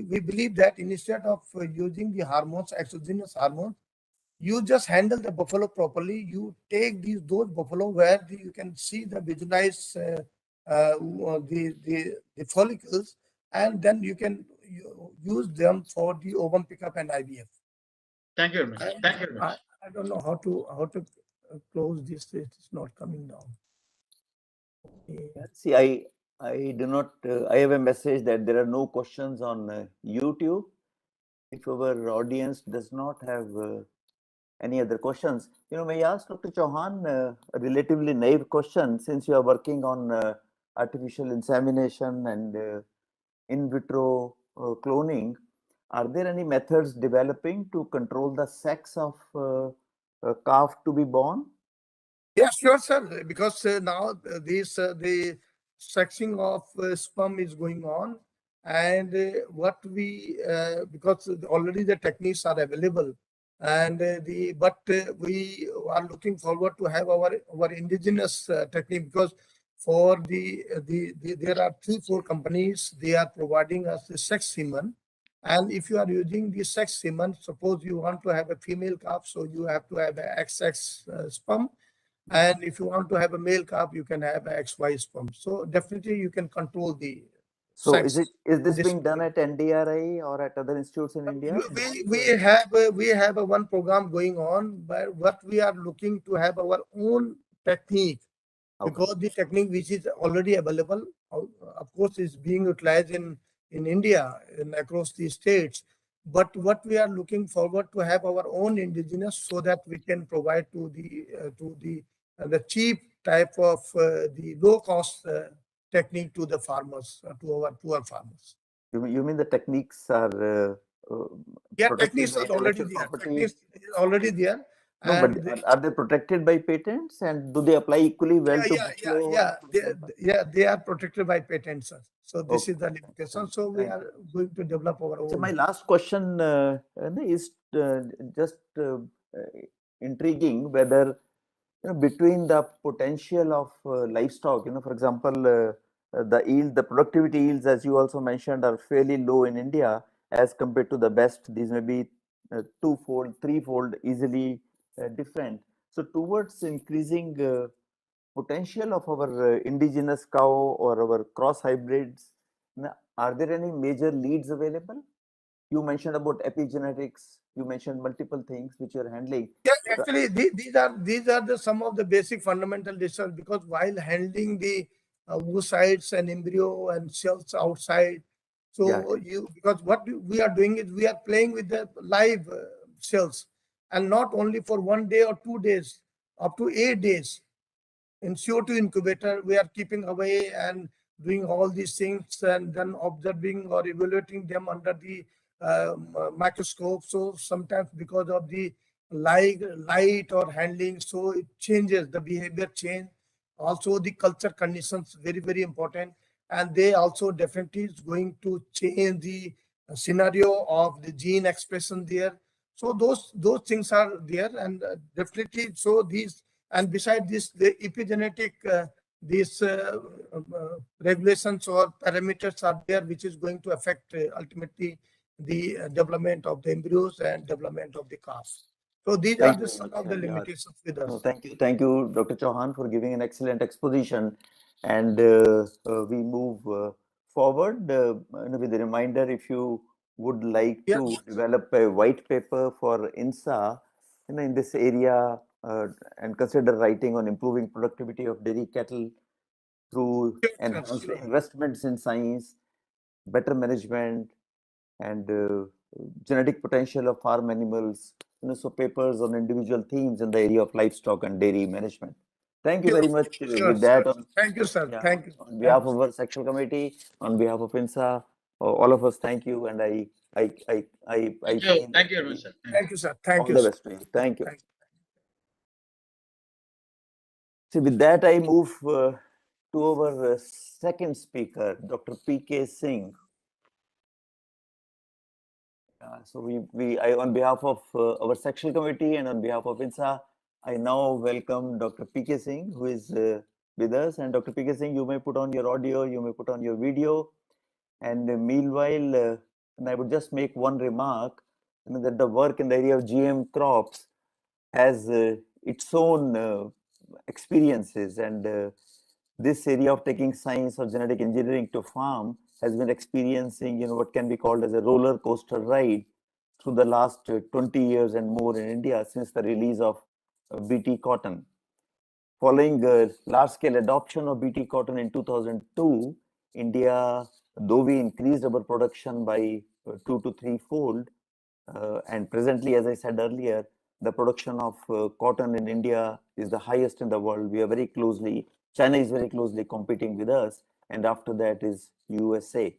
we believe that instead of using the hormones, exogenous hormones, you just handle the buffalo properly. You take those buffalo where you can see the visualize the follicles, and then you can use them for the ovum pickup and IVF. Thank you very much. Thank you very much. I don't know how to close this. It's not coming down. See, I do not. I have a message that there are no questions on YouTube. If our audience does not have any other questions, may I ask Dr. Chauhan a relatively naive question, since you are working on artificial insemination and in vitro cloning. Are there any methods developing to control the sex of a calf to be born? Yes, sure, sir. Because now the sexing of sperm is going on, and what we because already the techniques are available, and we are looking forward to have our indigenous technique, because for there are 3-4 companies, they are providing us the sex semen. And if you are using the sex semen, suppose you want to have a female calf, so you have to have a XX sperm. And if you want to have a male calf, you can have XY sperm. So definitely you can control the So science. is this This being done at NDRI or at other institutes in India? we have a one program going on, but what we are looking to have our own technique, because the technique which is already available, of course, is being utilized in India and across the states. But what we are looking forward to have our own indigenous, so that we can provide to the cheap type of the low cost technique to the farmers, to our poor farmers. You mean the techniques are Yeah, protected techniques by are already intellectual there. property? Techniques is already there. No, but And are they protected by patents, and do they apply equally well to buffalo, for example? They are protected by patents, sir. So this Okay. is the limitation. Thank So you. we Thank are going to develop our So my own. last question is just intriguing, whether between the potential of livestock, for example, the productivity yields, as you also mentioned, are fairly low in India as compared to the best. These may be twofold, threefold, easily different. So towards increasing potential of our indigenous cow or our cross hybrids, are there any major leads available? You mentioned about epigenetics. You mentioned multiple things which you're handling. Yeah, actually, these are the some of the basic fundamental decisions, because while handling the oocytes and embryo and cells outside, Yeah. so because what we are doing is we are playing with the live cells, and not only for 1 day or 2 days, up to 8 days. In CO2 incubator, we are keeping away and doing all these things, and then observing or evaluating them under the microscope. So sometimes because of the light or handling, so it changes, the behavior change. Also the culture conditions, very, very important. And they also definitely is going to change the scenario of the gene expression there. So those things are there, and definitely, so these, and beside this, the epigenetic, these regulations or parameters are there, which is going to affect ultimately the development of the embryos and development of the calves. So these are Thank you the very some much. of the Yeah. limitations with No, us. thank you, Dr. Chauhan, for giving an excellent exposition. And we move forward with a reminder, if you would like Yes. to develop a white paper for INSA, in this area, and consider writing on improving productivity of dairy cattle through enhanced Sure. investments in science, better management, and genetic potential of farm animals, so papers on individual themes in the area of livestock and dairy management. Thank you very much. Sure, With that, thank you, sir. yeah, Thank you. on behalf of our sectional committee, on behalf of INSA, all of us thank you, and I Thank you. feel Thank you very much, sir. Thank you, sir. Thank all you, the sir. best to you. Thank you. Thank you. See, with that, I move to our second speaker, Dr. P.K. Singh. So on behalf of our sectional committee and on behalf of INSA, I now welcome Dr. P.K. Singh, who is with us. And Dr. P.K. Singh, you may put on your audio, you may put on your video. And meanwhile, and I would just make one remark, that the work in the area of GM crops has its own experiences, and this area of taking science or genetic engineering to farm has been experiencing, what can be called as a roller coaster ride through the last 20 years and more in India since the release of BT cotton. Following large-scale adoption of BT cotton in 2002, India, though we increased our production by 2 to 3-fold, and presently, as I said earlier, the production of cotton in India is the highest in the world. We are very closely, China is very closely competing with us, and after that is USA.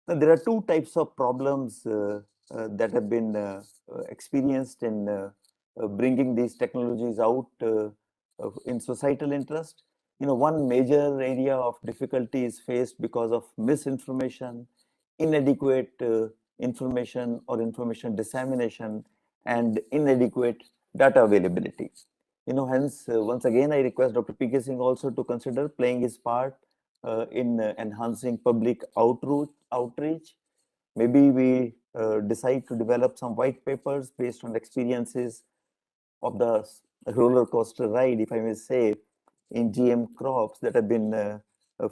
Now, there are two types of problems that have been experienced in bringing these technologies out in societal interest. One major area of difficulty is faced because of misinformation, inadequate information or information dissemination, and inadequate data availability. Hence, once again, I request Dr. P.K. Singh also to consider playing his part in enhancing public outreach. Maybe we decide to develop some white papers based on experiences of the roller coaster ride, if I may say, in GM crops that have been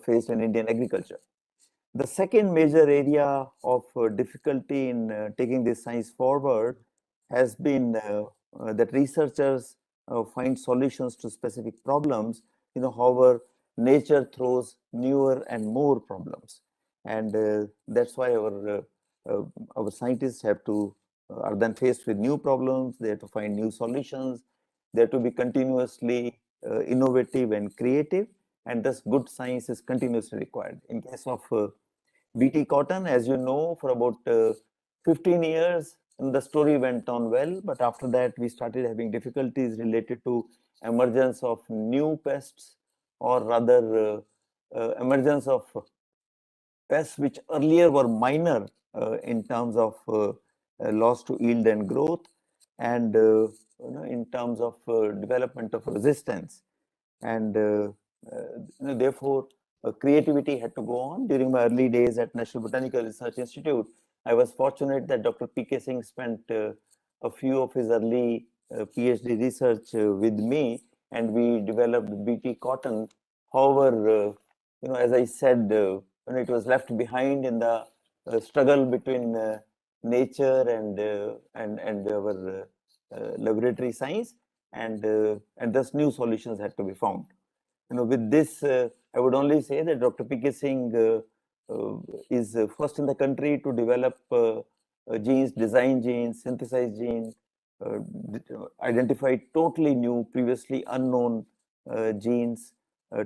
faced in Indian agriculture. The second major area of difficulty in taking this science forward has been that researchers find solutions to specific problems. However, nature throws newer and more problems, and that's why our scientists have to are then faced with new problems. They have to find new solutions. They have to be continuously innovative and creative, and thus good science is continuously required. In case of BT cotton, as you know, for about 15 years, the story went on well, but after that we started having difficulties related to emergence of new pests, or rather emergence of pests which earlier were minor in terms of loss to yield and growth, and in terms of development of resistance. And therefore, creativity had to go on. During my early days at National Botanical Research Institute, I was fortunate that Dr. P.K. Singh spent a few of his early PhD research with me, and we developed BT cotton. However, as I said, it was left behind in the struggle between nature and our laboratory science, and thus new solutions had to be found. With this, I would only say that Dr. P.K. Singh is first in the country to develop genes, design genes, synthesize genes, identify totally new, previously unknown genes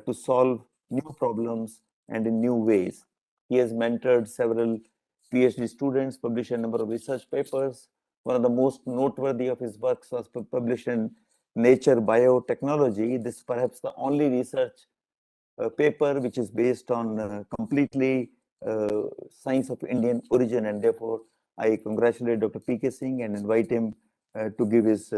to solve new problems and in new ways. He has mentored several PhD students, published a number of research papers. One of the most noteworthy of his works was published in Nature Biotechnology. This is perhaps the only research paper which is based on completely science of Indian origin, and therefore I congratulate Dr. P.K. Singh and invite him to give his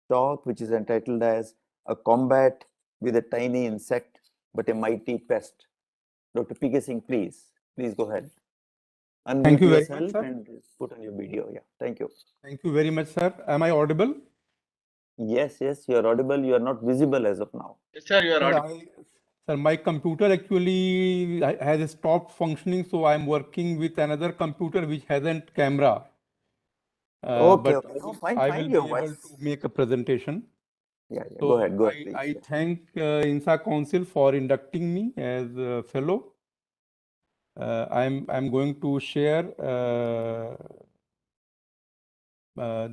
talk, which is entitled as A Combat with a Tiny Insect but a Mighty Pest. Dr. P.K. Singh, please go ahead. Unmute Thank you very yourself much, sir. and put on your video. Yeah, thank you. Thank you very much, sir. Am I audible? Yes, you are audible. You are not visible as of now. Yes, sir, you are Sir, audible. sir, my computer actually has stopped functioning, so I'm working with another computer which hasn't camera. Okay, But okay. No, fine. I will Your be able voice. to make a presentation. Yeah, So go ahead, please. I thank INSA Council for inducting me as a fellow. I'm going to share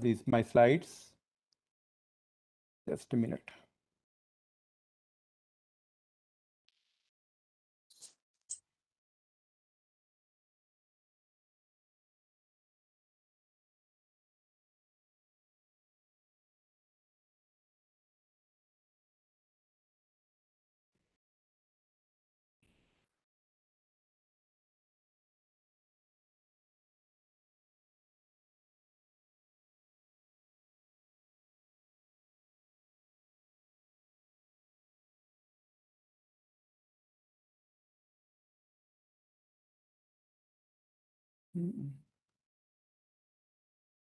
these my slides. Just a minute.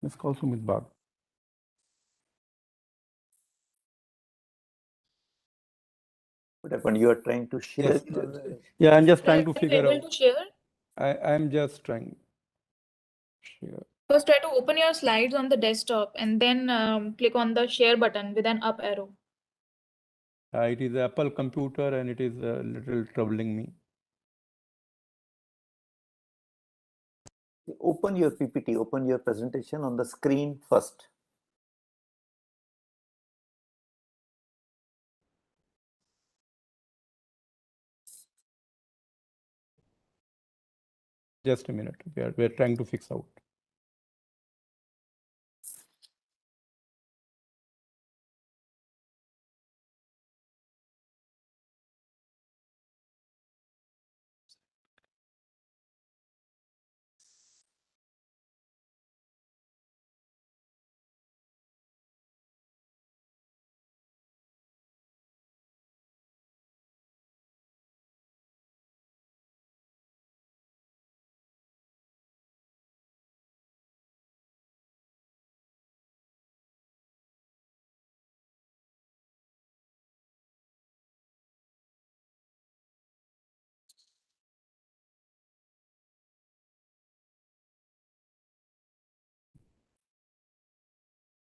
Let's call Sumit Bag. What happened? You are trying to share. Yes. Yeah, I'm just trying to Sir, figure able out. to share? I'm just trying. Share. First, try to open your slides on the desktop and then click on the share button with an up arrow. It is Apple computer and it is a little troubling me. Open your PPT, open your presentation on the screen first. Just a minute. We're trying to fix out.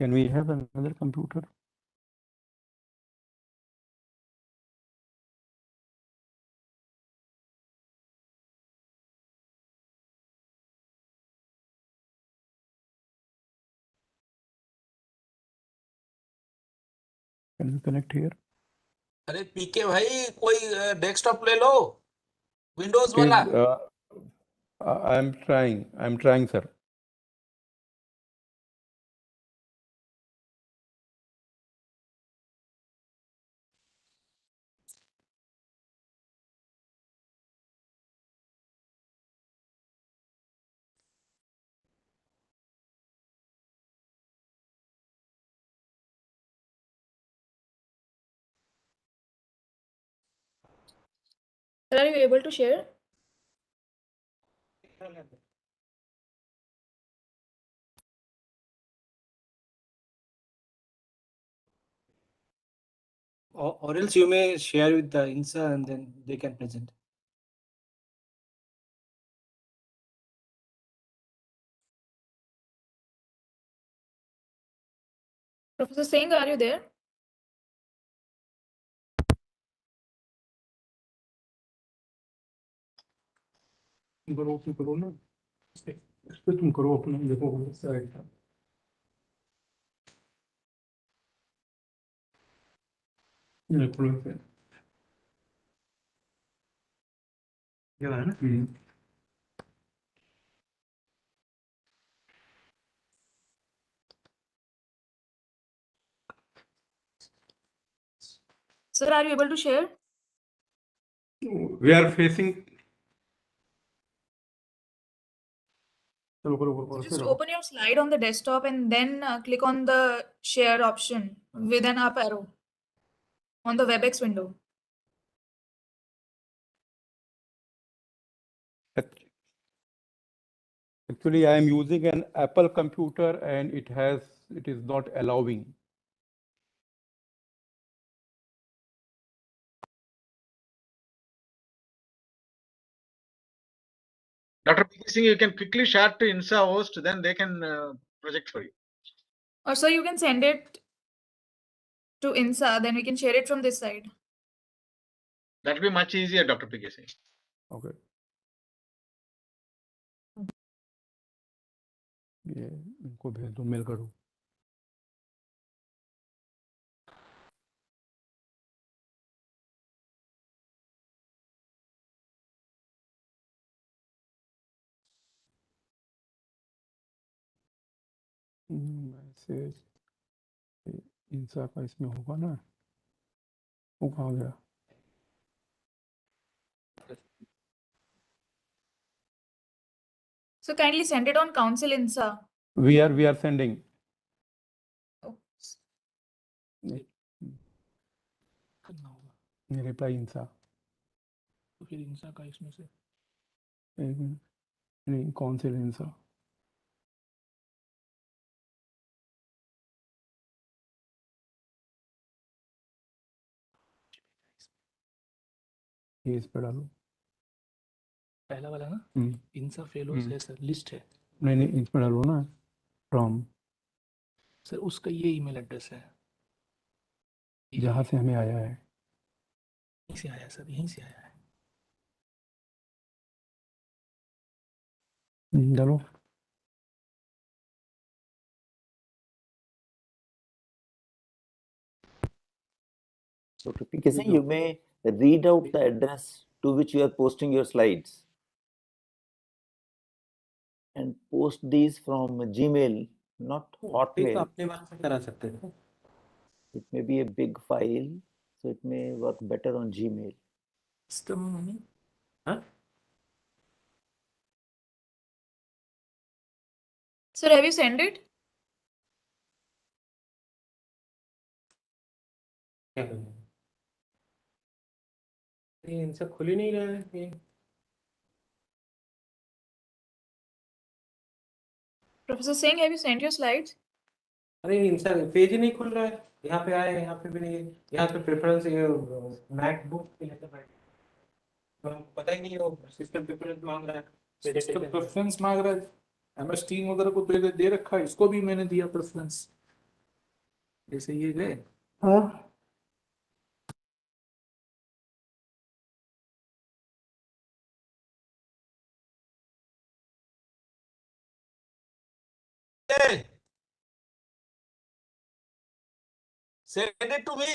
Can we have another computer? Can we connect here? अरे पीके भाई कोई desktop ले लो Windows Please, वाला. I'm trying, sir. Sir, are you able to share? Or else you may share with the INSA and then they can present. Professor Singh, are you there? करो ना इस पे तुम करो अपना देखो साइड का ये है ना Sir, are you able to share? we are facing Just open your slide on the desktop and then click on the share option with an up arrow on the WebEx window. Actually, I am using an Apple computer and it is not allowing. Dr. P.K. Singh, you can quickly share to INSA host, then they can project for you. Or so you can send it to INSA, then we can share it from this side. That will be much easier, Dr. P.K. Singh. Okay. ये इनको भेज दो mail करो message इंसा का इसमें होगा ना वो कहाँ गया So kindly send it on Council INSA. we are sending Oh. reply इंसा तो फिर INSA का इसमें से एक मिनट नहीं काउंसिल इंसा ये इस पे डालो पहला वाला ना INSA फेलोज है सर लिस्ट है नहीं इस पे डालो ना फ्रॉम सर उसका ये ईमेल एड्रेस है जहाँ से हमें आया है यहीं से आया सर यहीं से आया है डालो So to P.K. Singh, you may read out the address to which you are posting your slides and post these from Gmail, not Hotmail. अपने बात से करा सकते हैं It may be a big file, so it may work better on Gmail. System हाँ Sir, have you sent it? क्या करना ये INSA खुल ही नहीं रहा है ये Professor Singh, have you sent your slides? अरे INSA पेज ही नहीं खुल रहा है यहाँ पे आए यहाँ पे भी नहीं यहाँ पे प्रेफरेंस ये मैकबुक के लिए पता ही नहीं है वो सिस्टम प्रेफरेंस मांग रहा है सिस्टम प्रेफरेंस मांग रहा है MS टीम वगैरह को तो दे रखा है इसको भी मैंने दिया प्रेफरेंस जैसे ये गए हाँ Hey, send it to me.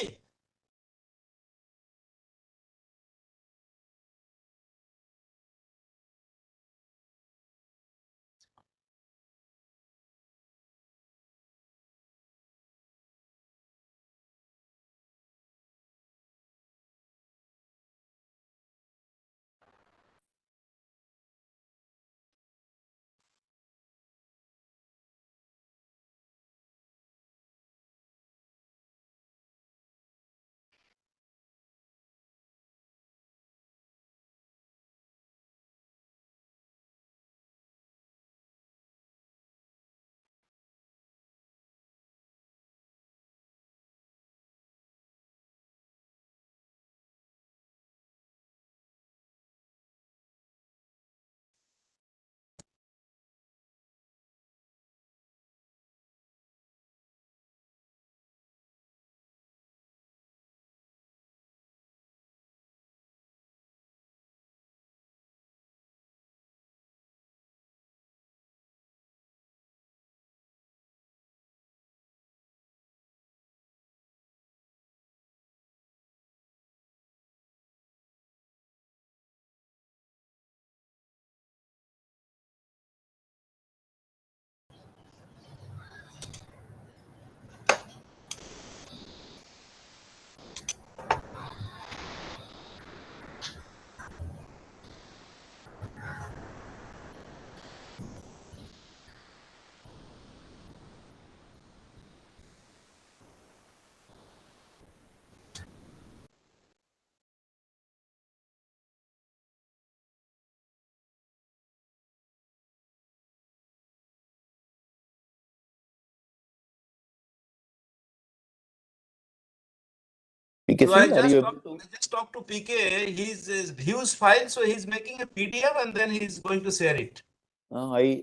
PK So I Singh, are just you talked, able to? I just talked to PK. His views file, so he's making a PDF and then he's going to share it.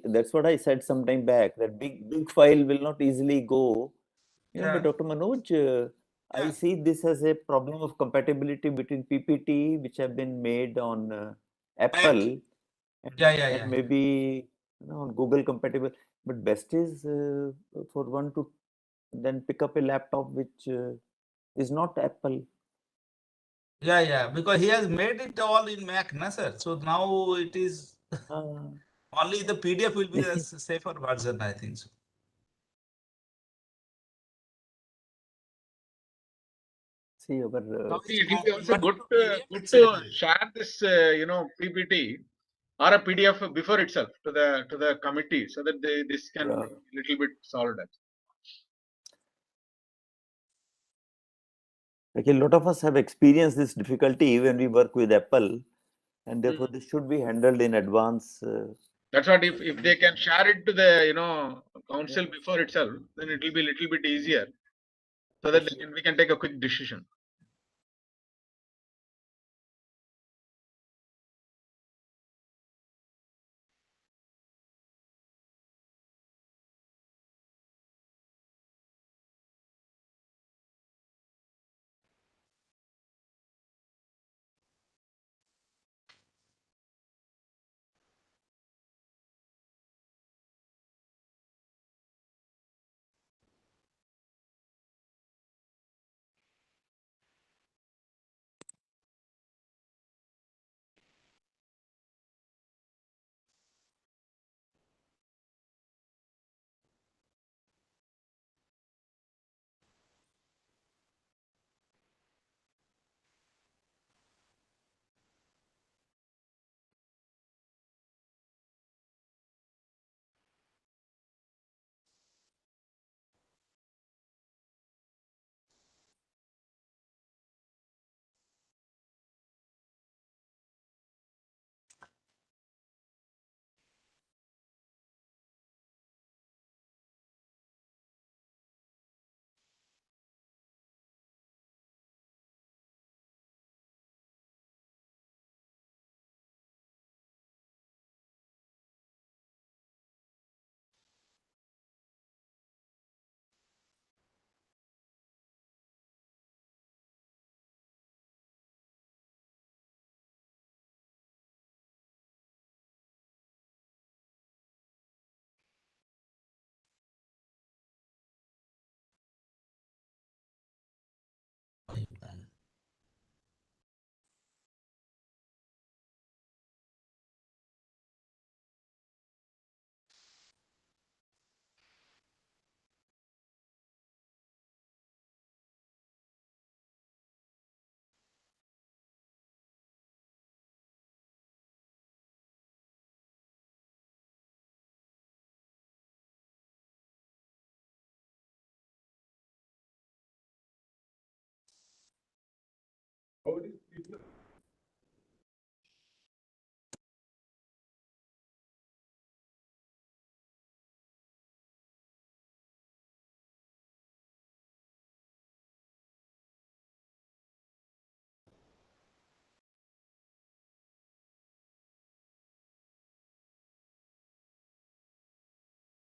That's what I said some time back, that big file will not easily go. Yeah. But Dr. Manoj, I Yeah. see this as a problem of compatibility between PPT, which have been made on Apple, and, Yeah. maybe on Google compatible. But best is for one to then pick up a laptop which is not Apple. Yeah. Because he has made it all in Mac, na sir. So now it is Uh, only the PDF will be the safer version, I think so. see, our Now See, he's it will be also converted good, to PDF good and to sharing it. share this, PPT or a PDF before itself to the committee, so that this can Yeah. little bit solved. Like a lot of us have experienced this difficulty when we work with Apple, and therefore this should be handled in advance. That's what, if they can share it to the council before itself, then it will be little bit easier, so that we can take a quick decision.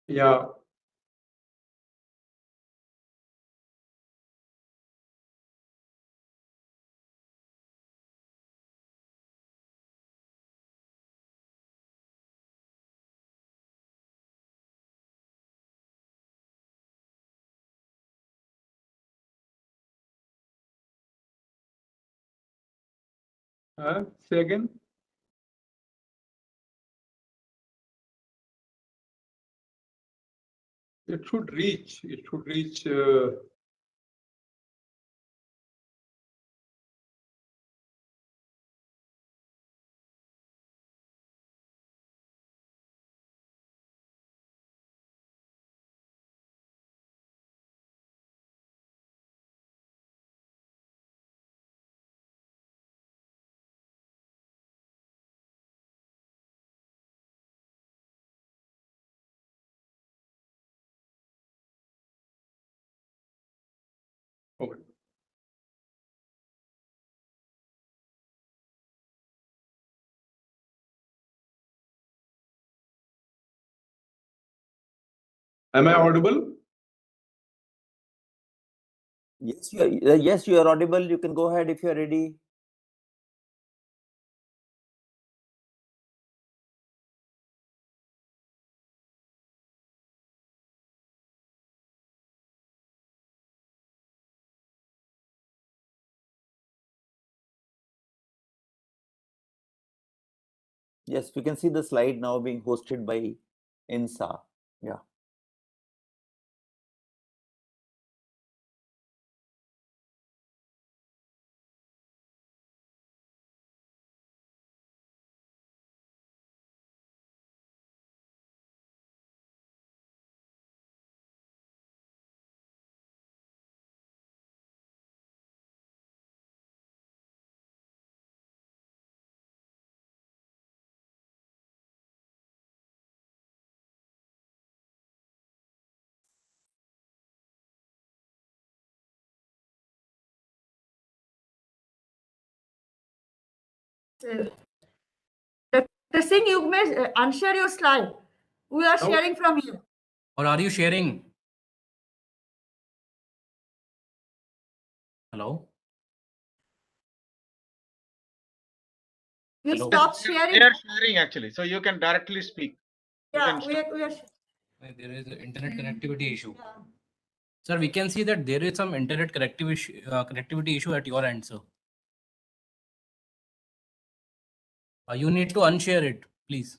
Yeah. Say again. It should reach. It should reach. Okay. Am I audible? Yes, you are audible. You can go ahead if you are ready. Yes, we can see the slide now being hosted by INSA. Yeah. Dr. Singh, you may unshare your slide. We are No. sharing from here. Or are you sharing? Hello? You Hello? stop They sharing. are sharing actually, so you can directly speak. You Yeah, can we stop. are. There is an internet connectivity issue. Yeah. Sir, we can see that there is some internet connectivity issue at your end, sir. You need to unshare it, please.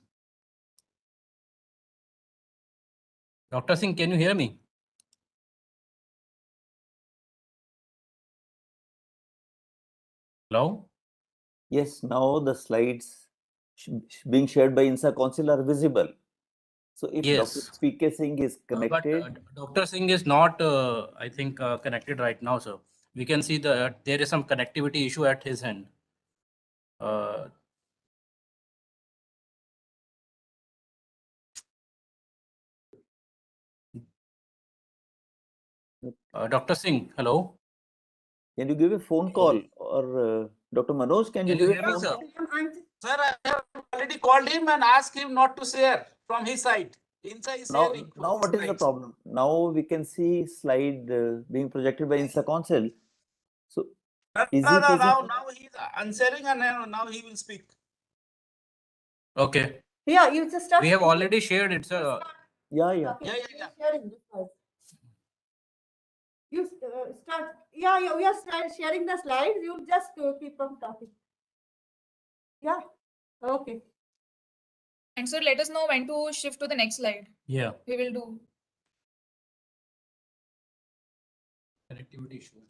Dr. Singh, can you hear me? Hello? Yes, now the slides being shared by INSA Council are visible. So if Dr. Yes. PK Singh is But connected, Dr. Singh is not, I think, connected right now, sir. We can see that there is some connectivity issue at his end. Dr. Singh, hello? can you give a phone call? Or Dr. Manoj, can you Can you give a hear me, phone sir? call? Sir, I have already called him and asked him not to share from his side. INSA is Now, sharing. now what is the problem? Now we can see slide being projected by INSA Council. So is he facing? Now he's unsharing and now he will speak. Okay. Yeah, you just start. We have already shared it, sir. Yeah, yeah. Okay, Yeah. sharing this slide. You start. Yeah, we are sharing the slides. You just keep on talking. Yeah. Okay. And so let us know when to shift to the next slide. Yeah. We will do. Connectivity issue.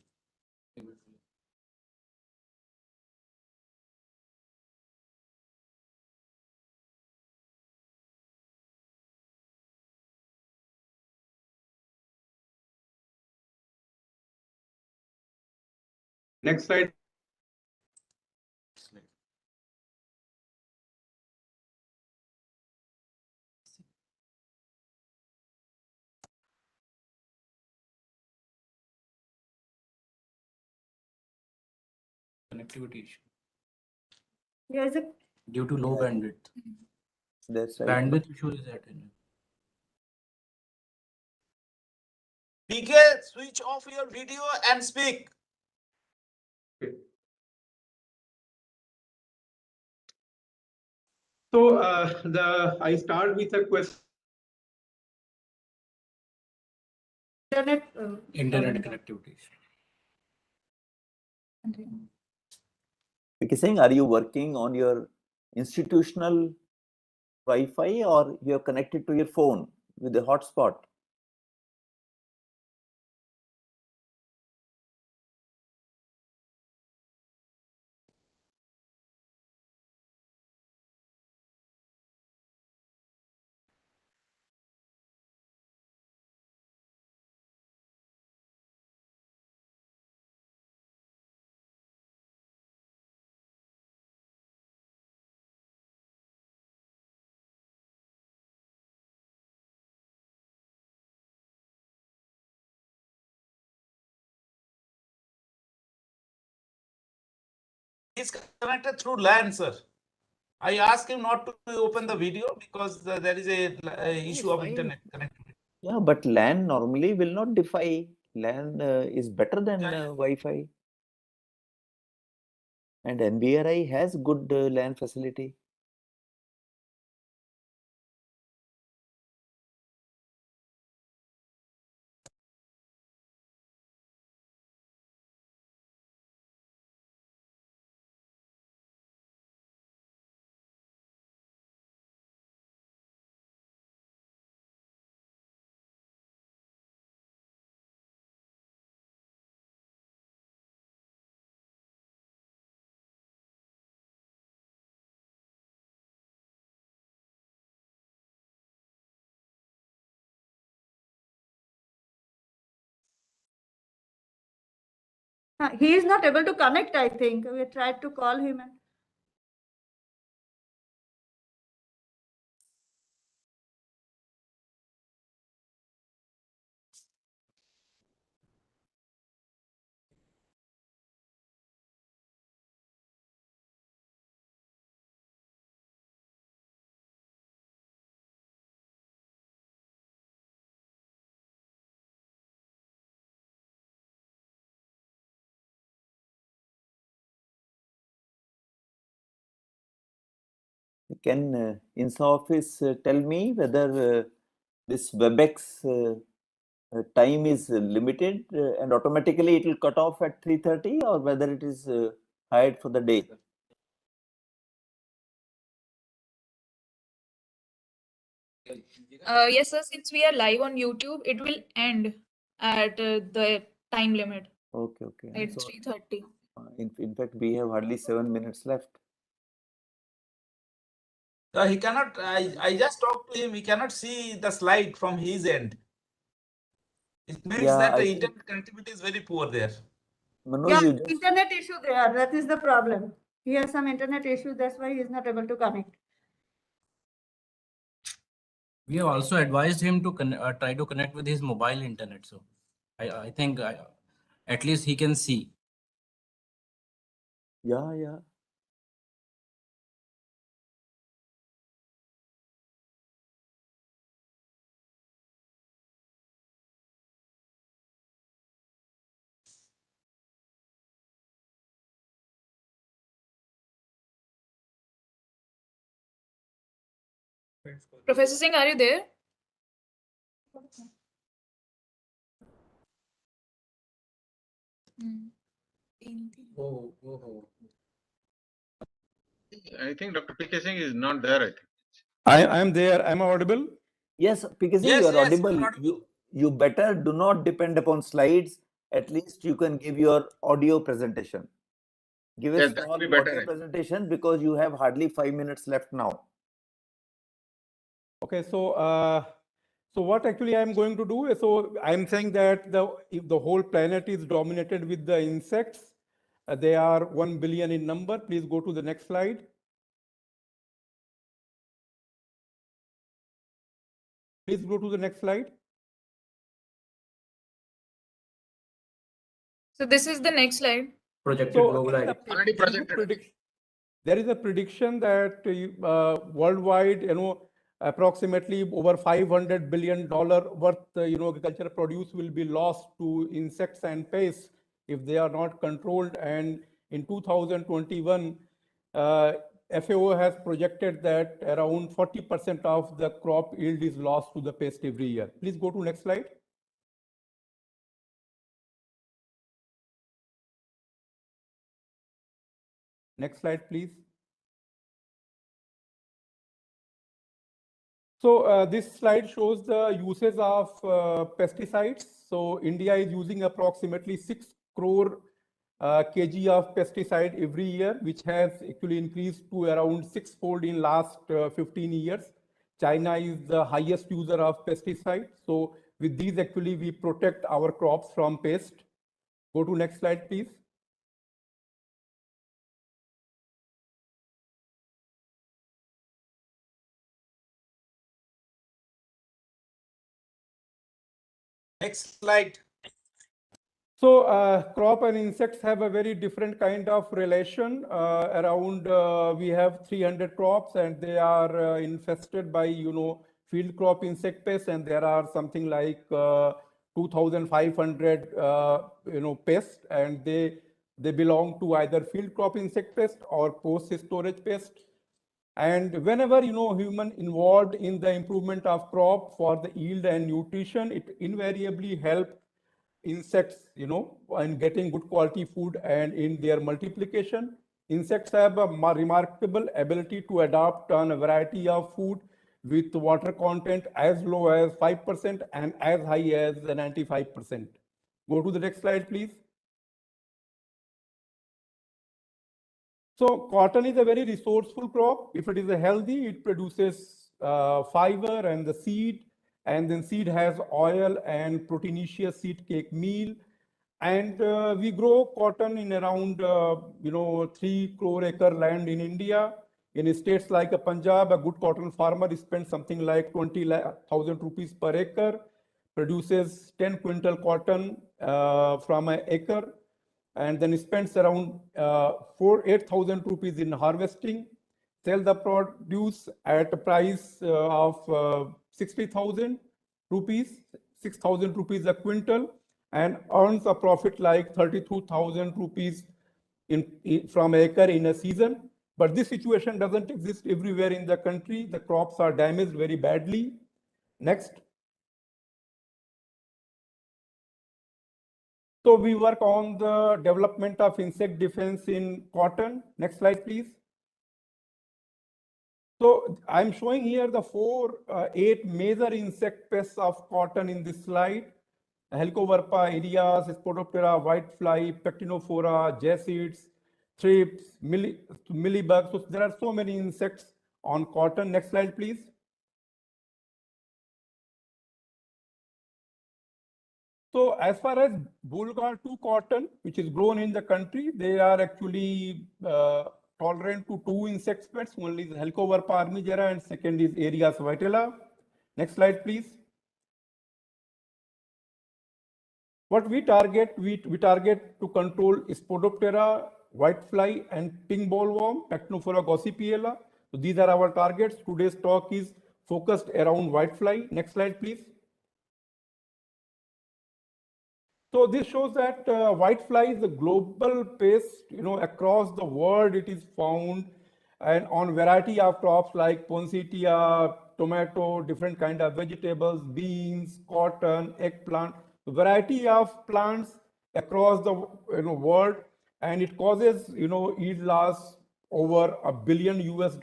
Next slide. connectivity issue Yeah, is it? due to low Yeah. bandwidth. That's right. Bandwidth issue is that. PK, switch off your video and speak. So I start with a question. Internet connectivity issue. Because saying, are you working on your institutional Wi-Fi or you're connected to your phone with a hotspot? He's connected through LAN, sir. I asked him not to open the video because there is a issue of internet connectivity. Yeah, but LAN normally will not defy. LAN is better than Wi-Fi. And NDRI has good LAN facility. He is not able to connect, I think. We tried to call him and Can INSA office tell me whether this WebEx time is limited and automatically it will cut off at 3:30 or whether it is hired for the day? Yes, sir. Since we are live on YouTube, it will end at the time limit. Okay, okay. It's So, 3:30. in fact, we have hardly 7 minutes left. He cannot, I just talked to him, he cannot see the slide from his end. It means Yeah, that I the think, internet connectivity is very poor there. Manoj, yeah, you just internet issue there. That is the problem. He has some internet issue. That's why he is not able to connect. We have also advised him to try to connect with his mobile internet. So I think at least he can see. Yeah, yeah. Professor Singh, are you there? I think Dr. PK Singh is not there, I think. I am there. Am I audible? Yes, because Yes, you are yes, audible. you're audible. You better do not depend upon slides. At least you can give your audio presentation. Give a Yes, that small will be better, audio I think. presentation because you have hardly 5 minutes left now. Okay, so what actually I am going to do is, so I am saying that if the whole planet is dominated with the insects, they are 1 billion in number. Please go to the next slide. Please go to the next slide. So this is the next slide. projected So global there is a agriculture. Already projected. there is a prediction that worldwide, approximately over $500 billion worth, agricultural produce will be lost to insects and pests if they are not controlled. And in 2021, FAO has projected that around 40% of the crop yield is lost to the pest every year. Please go to next slide. Next slide, please. So this slide shows the uses of pesticides. So India is using approximately 6 crore kg of pesticide every year, which has actually increased to around 6-fold in last 15 years. China is the highest user of pesticides. So with these, actually, we protect our crops from pest. Go to next slide, please. Next slide. So crop and insects have a very different kind of relation. We have 300 crops, and they are infested by, field crop insect pests, and there are something like 2,500, pests, and they belong to either field crop insect pest or post-storage pest. And whenever, human involved in the improvement of crop for the yield and nutrition, it invariably help insects, and getting good quality food and in their multiplication. Insects have a remarkable ability to adapt on a variety of food with water content as low as 5% and as high as 95%. Go to the next slide, please. So cotton is a very resourceful crop. If it is healthy, it produces fiber and the seed, and then seed has oil and proteinaceous seed cake meal. And we grow cotton in around 3 crore acre land in India. In states like Punjab, a good cotton farmer spends something like 20,000 rupees per acre, produces 10 quintal cotton from an acre, and then spends around 8,000 rupees in harvesting, sell the produce at a price of 60,000 rupees, 6,000 rupees a quintal, and earns a profit like 32,000 rupees from acre in a season. But this situation doesn't exist everywhere in the country. The crops are damaged very badly. Next. So we work on the development of insect defense in cotton. Next slide, please. So I'm showing here the 8 major insect pests of cotton in this slide. Helicoverpa, Aedes, Spodoptera, whitefly, Pectinophora, Jacids, thrips, millibugs. So there are so many insects on cotton. Next slide, please. So as far as Bulgar 2 cotton, which is grown in the country, they are actually tolerant to 2 insect pests. One is Helicoverpa armigera and second is Aedes vitella. Next slide, please. What we target, we target to control Spodoptera, whitefly, and pink bollworm, Pectinophora gossypiella. So these are our targets. Today's talk is focused around whitefly. Next slide, please. So this shows that whitefly is a global pest. Across the world it is found, and on variety of crops like poinsettia, tomato, different kind of vegetables, beans, cotton, eggplant, variety of plants across the world, and it causes yield loss over $1 billion US.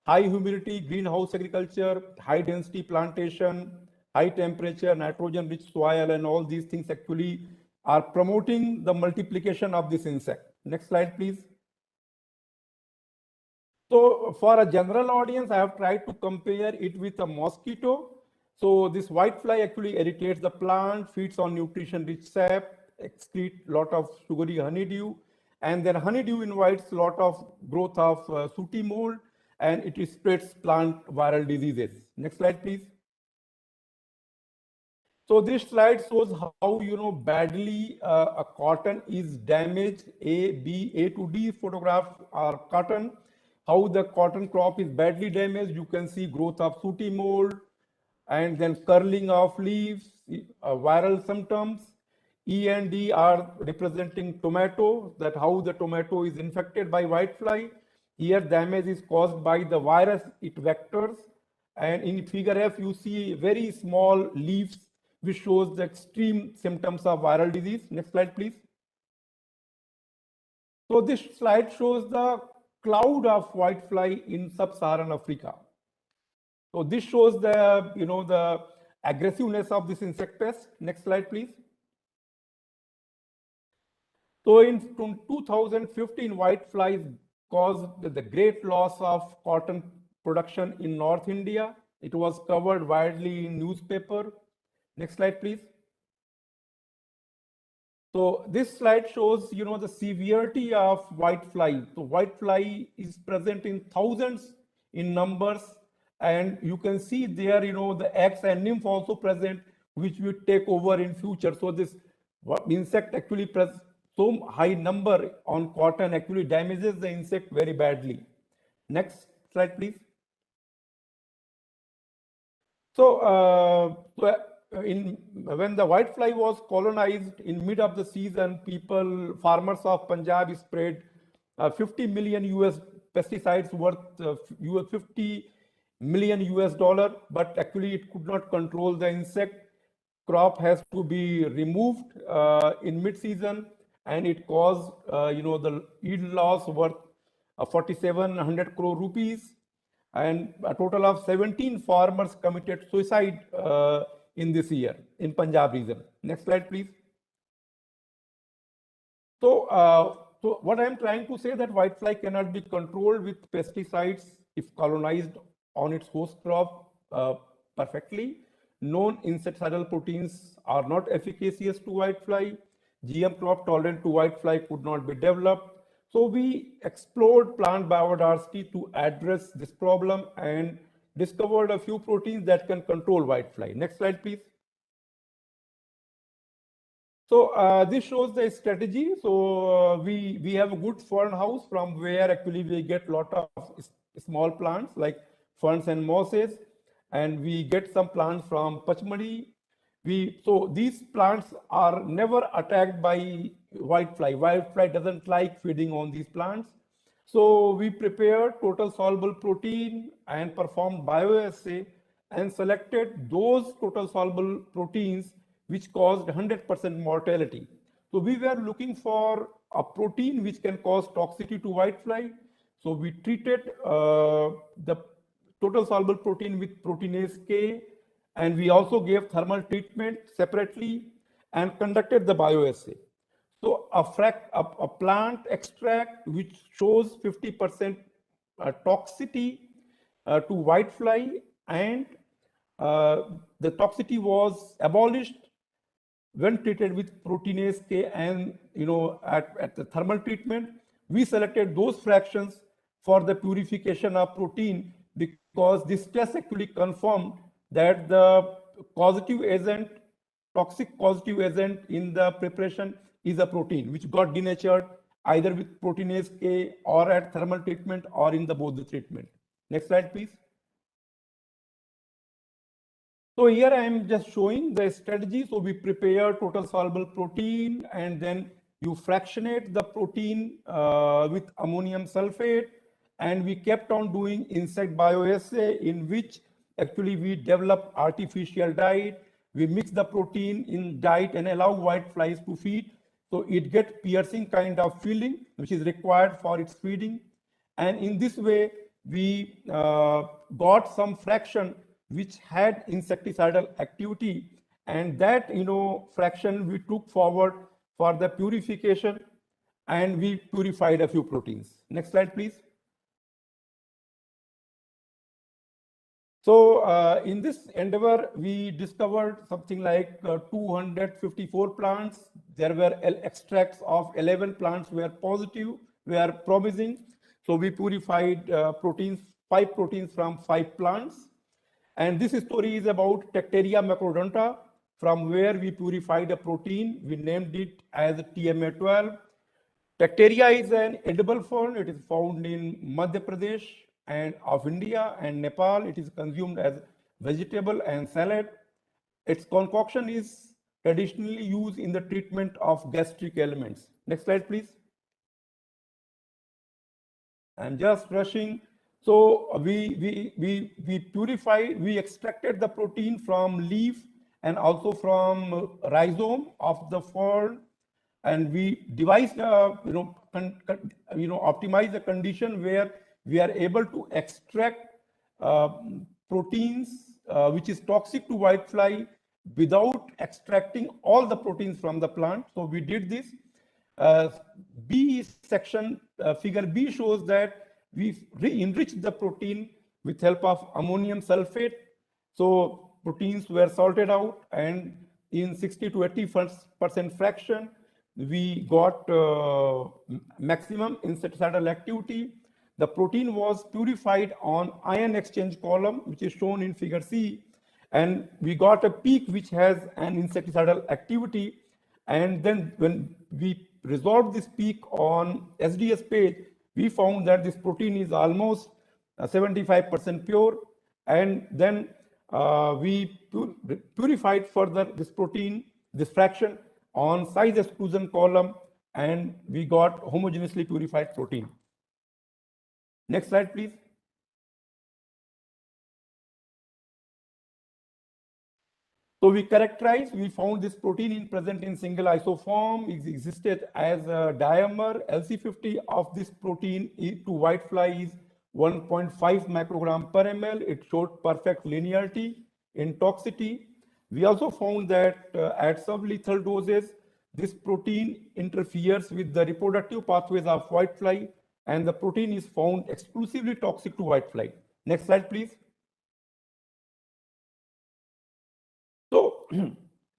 High humidity, greenhouse agriculture, high density plantation, high temperature, nitrogen rich soil, and all these things actually are promoting the multiplication of this insect. Next slide, please. So for a general audience, I have tried to compare it with a mosquito. So this whitefly actually irritates the plant, feeds on nutrition rich sap, excrete lot of sugary honeydew, and then honeydew invites lot of growth of sooty mold, and it spreads plant viral diseases. Next slide, please. So this slide shows how badly a cotton is damaged. A to D photograph are cotton. How the cotton crop is badly damaged. You can see growth of sooty mold, and then curling of leaves, viral symptoms. E and D are representing tomato, that how the tomato is infected by whitefly. Here damage is caused by the virus it vectors. And in figure F, you see very small leaves, which shows the extreme symptoms of viral disease. Next slide, please. So this slide shows the cloud of whitefly in sub-Saharan Africa. So this shows the, the aggressiveness of this insect pest. Next slide, please. So in 2015, whiteflies caused the great loss of cotton production in North India. It was covered widely in newspaper. Next slide, please. So this slide shows, the severity of whitefly. So whitefly is present in thousands in numbers, and you can see there, the eggs and nymph also present, which will take over in future. So this insect actually so high number on cotton actually damages the insect very badly. Next slide, please. So when the whitefly was colonized in mid of the season, farmers of Punjab sprayed 50 million US pesticides worth $50 million, but actually it could not control the insect. Crop has to be removed in mid-season, and it caused the yield loss worth 4,700 crore rupees. And a total of 17 farmers committed suicide in this year in Punjab region. Next slide, please. So what I am trying to say that whitefly cannot be controlled with pesticides if colonized on its host crop perfectly. Known insecticidal proteins are not efficacious to whitefly. GM crop tolerant to whitefly could not be developed. So we explored plant biodiversity to address this problem and discovered a few proteins that can control whitefly. Next slide, please. So this shows the strategy. So we have a good fern house from where actually we get a lot of small plants like ferns and mosses, and we get some plants from Pachmadi. So these plants are never attacked by whitefly. Whitefly doesn't like feeding on these plants. So we prepared total soluble protein and performed bioassay and selected those total soluble proteins which caused 100% mortality. So we were looking for a protein which can cause toxicity to whitefly. So we treated the total soluble protein with proteinase K, and we also gave thermal treatment separately and conducted the bioassay. So a plant extract which shows 50% toxicity to whitefly, and the toxicity was abolished when treated with proteinase K, and at the thermal treatment, we selected those fractions for the purification of protein because this test actually confirmed that the causative agent, toxic causative agent in the preparation is a protein which got denatured either with proteinase K or at thermal treatment or in the both the treatment. Next slide, please. So here I am just showing the strategy. So we prepare total soluble protein, and then you fractionate the protein with ammonium sulfate, and we kept on doing insect bioassay in which actually we develop artificial diet. We mix the protein in diet and allow whiteflies to feed. So it gets piercing kind of feeling, which is required for its feeding. And in this way, we got some fraction which had insecticidal activity, and that fraction we took forward for the purification, and we purified a few proteins. Next slide, please. So in this endeavor, we discovered something like 254 plants. There were extracts of 11 plants were positive, were promising. So we purified proteins, 5 proteins from 5 plants. And this story is about Tecteria macrodonta from where we purified a protein. We named it as TMA12. Tacteria is an edible fern. It is found in Madhya Pradesh and of India and Nepal. It is consumed as vegetable and salad. Its concoction is traditionally used in the treatment of gastric ailments. Next slide, please. I'm just rushing. So we purified, we extracted the protein from leaf and also from rhizome of the fern, and we devised optimize the condition where we are able to extract proteins which is toxic to whitefly without extracting all the proteins from the plant. So we did this. B section, figure B shows that we enriched the protein with help of ammonium sulfate. So proteins were salted out, and in 60 to 80% fraction, we got maximum insecticidal activity. The protein was purified on ion exchange column, which is shown in figure C, and we got a peak which has an insecticidal activity. And then when we resolved this peak on SDS page, we found that this protein is almost 75% pure. And then we purified further this protein, this fraction, on size exclusion column, and we got homogeneously purified protein. Next slide, please. So we characterized, we found this protein present in single isoform. It existed as a dimer. LC50 of this protein to whitefly is 1.5 microgram per ml. It showed perfect linearity in toxicity. We also found that at sublethal doses, this protein interferes with the reproductive pathways of whitefly, and the protein is found exclusively toxic to whitefly. Next slide, please. So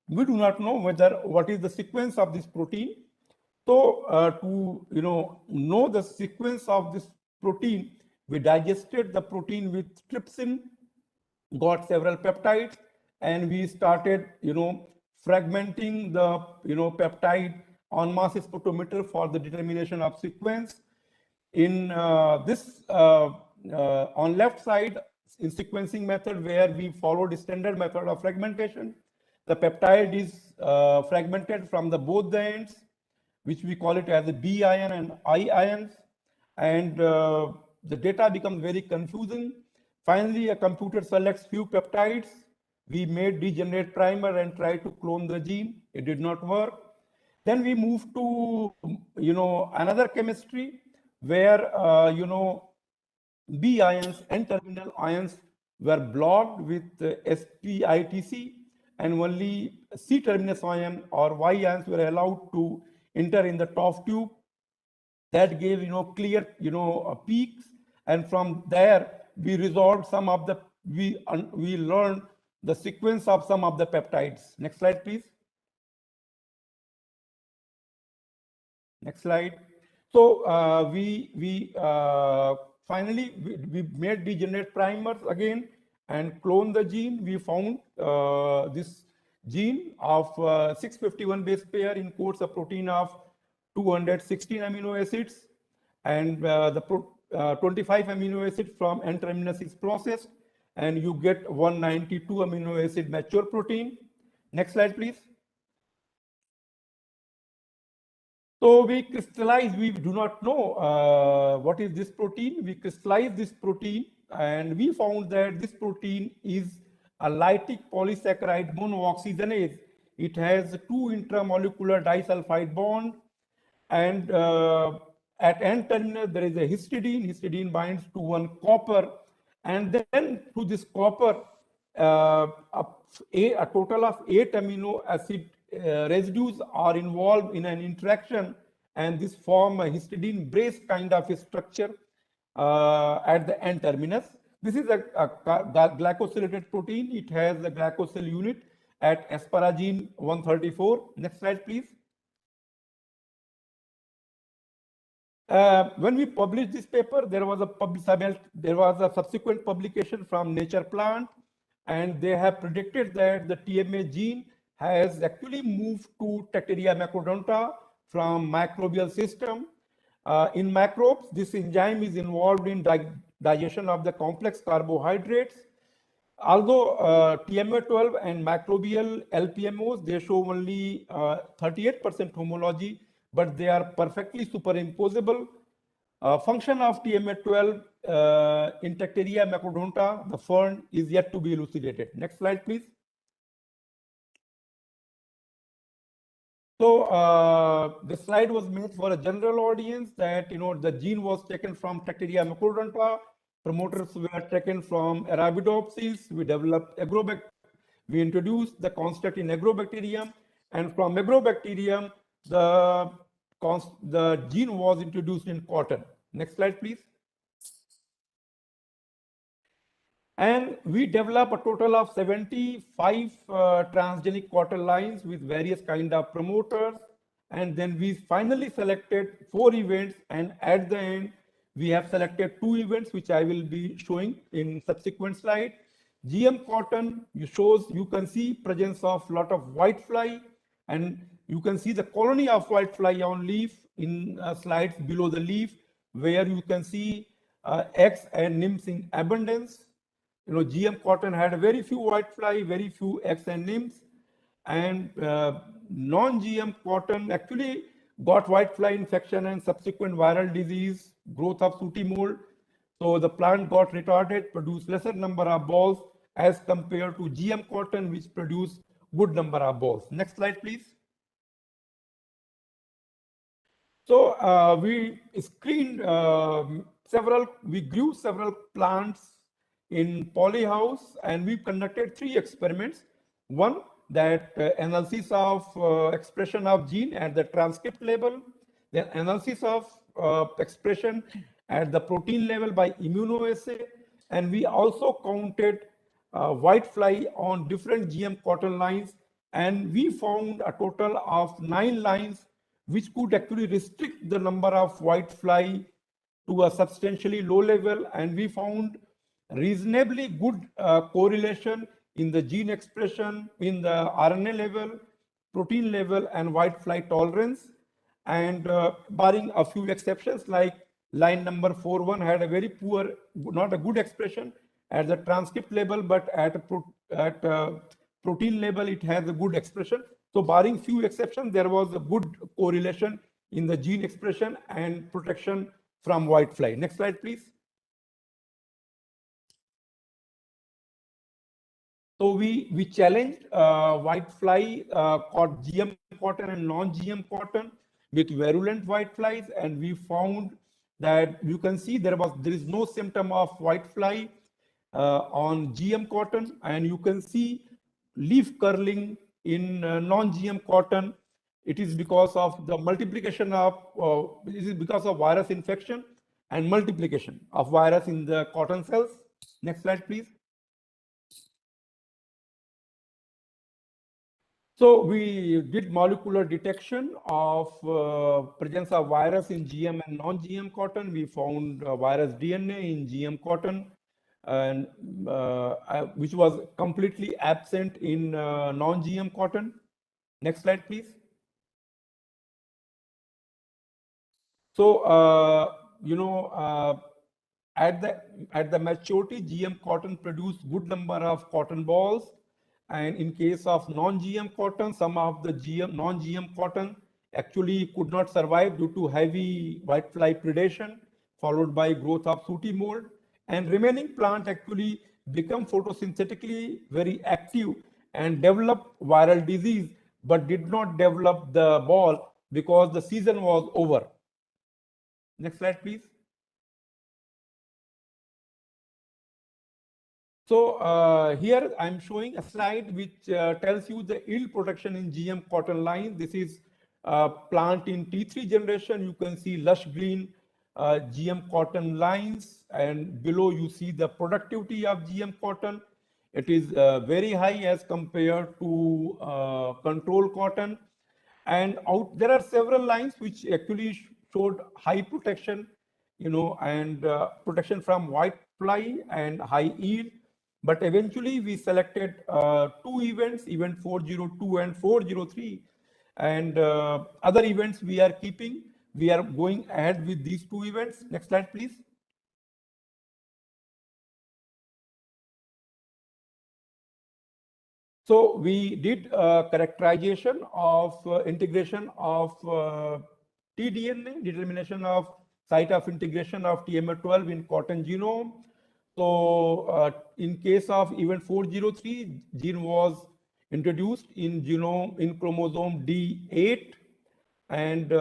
we do not know what is the sequence of this protein. So to know the sequence of this protein, we digested the protein with trypsin, got several peptides, and we started fragmenting the peptide on mass spectrometer for the determination of sequence. In this on left side, in sequencing method where we followed standard method of fragmentation, the peptide is fragmented from both the ends, which we call it as a B ion and I ions, and the data becomes very confusing. Finally, a computer selects few peptides. We made degenerate primer and tried to clone the gene. It did not work. Then we moved to another chemistry where B ions and terminal ions were blocked with SPITC, and only C terminus ion or Y ions were allowed to enter in the TOF tube. That gave clear peaks, and from there we resolved some of the we learned the sequence of some of the peptides. Next slide, please. Next slide. So finally we made degenerate primers again and cloned the gene. We found this gene of 651 base pair encodes a protein of 216 amino acids, and the 25 amino acid from N-terminus is processed, and you get 192 amino acid mature protein. Next slide, please. So we crystallize, we do not know what is this protein. We crystallize this protein, and we found that this protein is a lytic polysaccharide monooxygenase. It has 2 intramolecular disulfide bond, and at N-terminus there is a histidine. Histidine binds to 1 copper, and then to this copper, a total of 8 amino acid residues are involved in an interaction, and this form a histidine brace kind of a structure at the N-terminus. This is a glycosylated protein. It has a glycosyl unit at asparagine 134. Next slide, please. When we published this paper, there was a subsequent publication from Nature Plant, and they have predicted that the TMA gene has actually moved to Tacteria macrodonta from microbial system. In microbes, this enzyme is involved in digestion of the complex carbohydrates. Although TMA12 and microbial LPMOs, they show only 38% homology, but they are perfectly superimposable. Function of TMA12 in Tacteria macrodonta, the fern, is yet to be elucidated. Next slide, please. So the slide was made for a general audience that, the gene was taken from Tacteria macrodonta, promoters were taken from Arabidopsis, we developed we introduced the construct in agrobacterium, and from agrobacterium, the gene was introduced in cotton. Next slide, please. And we developed a total of 75 transgenic cotton lines with various kind of promoters. And then we finally selected 4 events. And at the end, we have selected 2 events, which I will be showing in subsequent slide. GM cotton, you can see presence of lot of whitefly, and you can see the colony of whitefly on leaf in slides below the leaf, where you can see eggs and nymphs in abundance. GM cotton had very few whitefly, very few eggs and nymphs, and non-GM cotton actually got whitefly infection and subsequent viral disease, growth of sooty mold. So the plant got retarded, produced lesser number of balls as compared to GM cotton, which produced good number of balls. Next slide, please. So we screened we grew several plants in polyhouse, and we conducted 3 experiments. One, that analysis of expression of gene at the transcript level, then analysis of expression at the protein level by immunoassay, and we also counted whitefly on different GM cotton lines, and we found a total of 9 lines which could actually restrict the number of whitefly to a substantially low level, and we found reasonably good correlation in the gene expression, in the RNA level, protein level, and whitefly tolerance. And barring a few exceptions, like line number 41 had a very poor, not a good expression at the transcript level, but at protein level, it has a good expression. So barring few exceptions, there was a good correlation in the gene expression and protection from whitefly. Next slide, please. So we challenged whitefly called GM cotton and non-GM cotton with virulent whiteflies, and we found that you can see there is no symptom of whitefly on GM cotton, and you can see leaf curling in non-GM cotton. It is because of the multiplication of this is because of virus infection and multiplication of virus in the cotton cells. Next slide, please. So we did molecular detection of presence of virus in GM and non-GM cotton. We found virus DNA in GM cotton, and which was completely absent in non-GM cotton. Next slide, please. So at the maturity, GM cotton produced good number of cotton balls. And in case of non-GM cotton, some of the non-GM cotton actually could not survive due to heavy whitefly predation, followed by growth of sooty mold. And remaining plant actually become photosynthetically very active and develop viral disease, but did not develop the ball because the season was over. Next slide, please. So here I'm showing a slide which tells you the yield protection in GM cotton line. This is plant in T3 generation. You can see lush green GM cotton lines, and below you see the productivity of GM cotton. It is very high as compared to control cotton. And there are several lines which actually showed high protection, and protection from whitefly and high yield. But eventually we selected two events, event 402 and 403, and other events we are keeping. We are going ahead with these two events. Next slide, please. So we did characterization of integration of tDNA, determination of site of integration of TMA12 in cotton genome. So in case of event 403, gene was introduced in genome in chromosome D8, and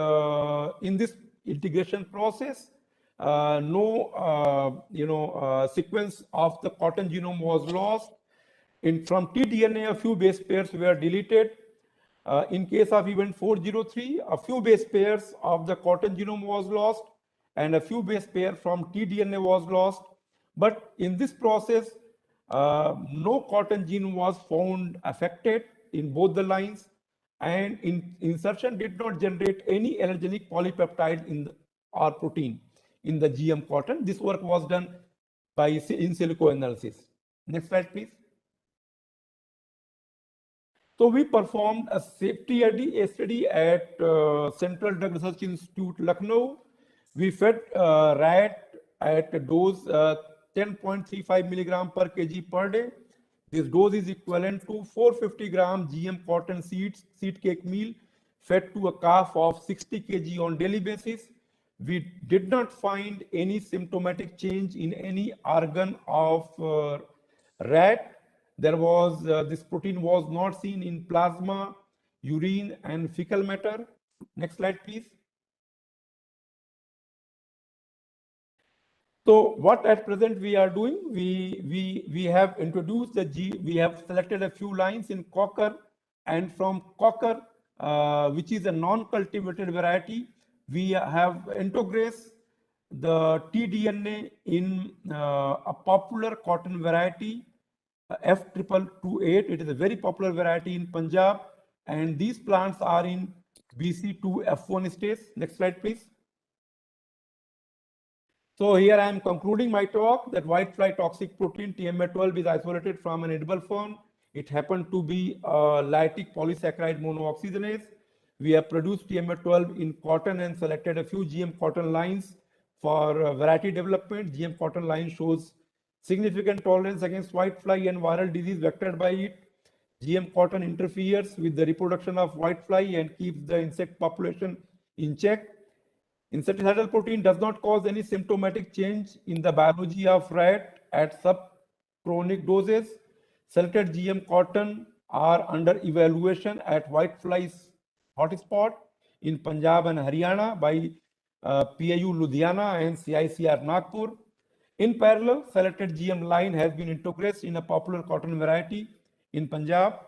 in this integration process, no sequence of the cotton genome was lost. From tDNA, a few base pairs were deleted. In case of event 403, a few base pairs of the cotton genome was lost, and a few base pair from tDNA was lost. But in this process, no cotton gene was found affected in both the lines, and insertion did not generate any allergenic polypeptide or protein in the GM cotton. This work was done by in silico analysis. Next slide, please. So we performed a safety study at Central Drug Research Institute, Lucknow. We fed rat at a dose 10.35 milligram per kg per day. This dose is equivalent to 450 gram GM cotton seed cake meal fed to a calf of 60 kg on daily basis. We did not find any symptomatic change in any organ of rat. There was this protein was not seen in plasma, urine, and fecal matter. Next slide, please. So what at present we are doing, we have introduced we have selected a few lines in cocker, and from cocker, which is a non-cultivated variety, we have integrated the tDNA in a popular cotton variety, F2228. It is a very popular variety in Punjab, and these plants are in BC2 F1 stage. Next slide, please. So here I am concluding my talk that whitefly toxic protein TMA12 is isolated from an edible form. It happened to be a lytic polysaccharide monooxygenase. We have produced TMA12 in cotton and selected a few GM cotton lines for variety development. GM cotton line shows significant tolerance against whitefly and viral disease vectored by it. GM cotton interferes with the reproduction of whitefly and keeps the insect population in check. Insecticidal protein does not cause any symptomatic change in the biology of rat at subchronic doses. Selected GM cotton are under evaluation at whiteflies hotspot in Punjab and Haryana by PIU Ludhiana and CICR Nagpur. In parallel, selected GM line has been integrated in a popular cotton variety in Punjab,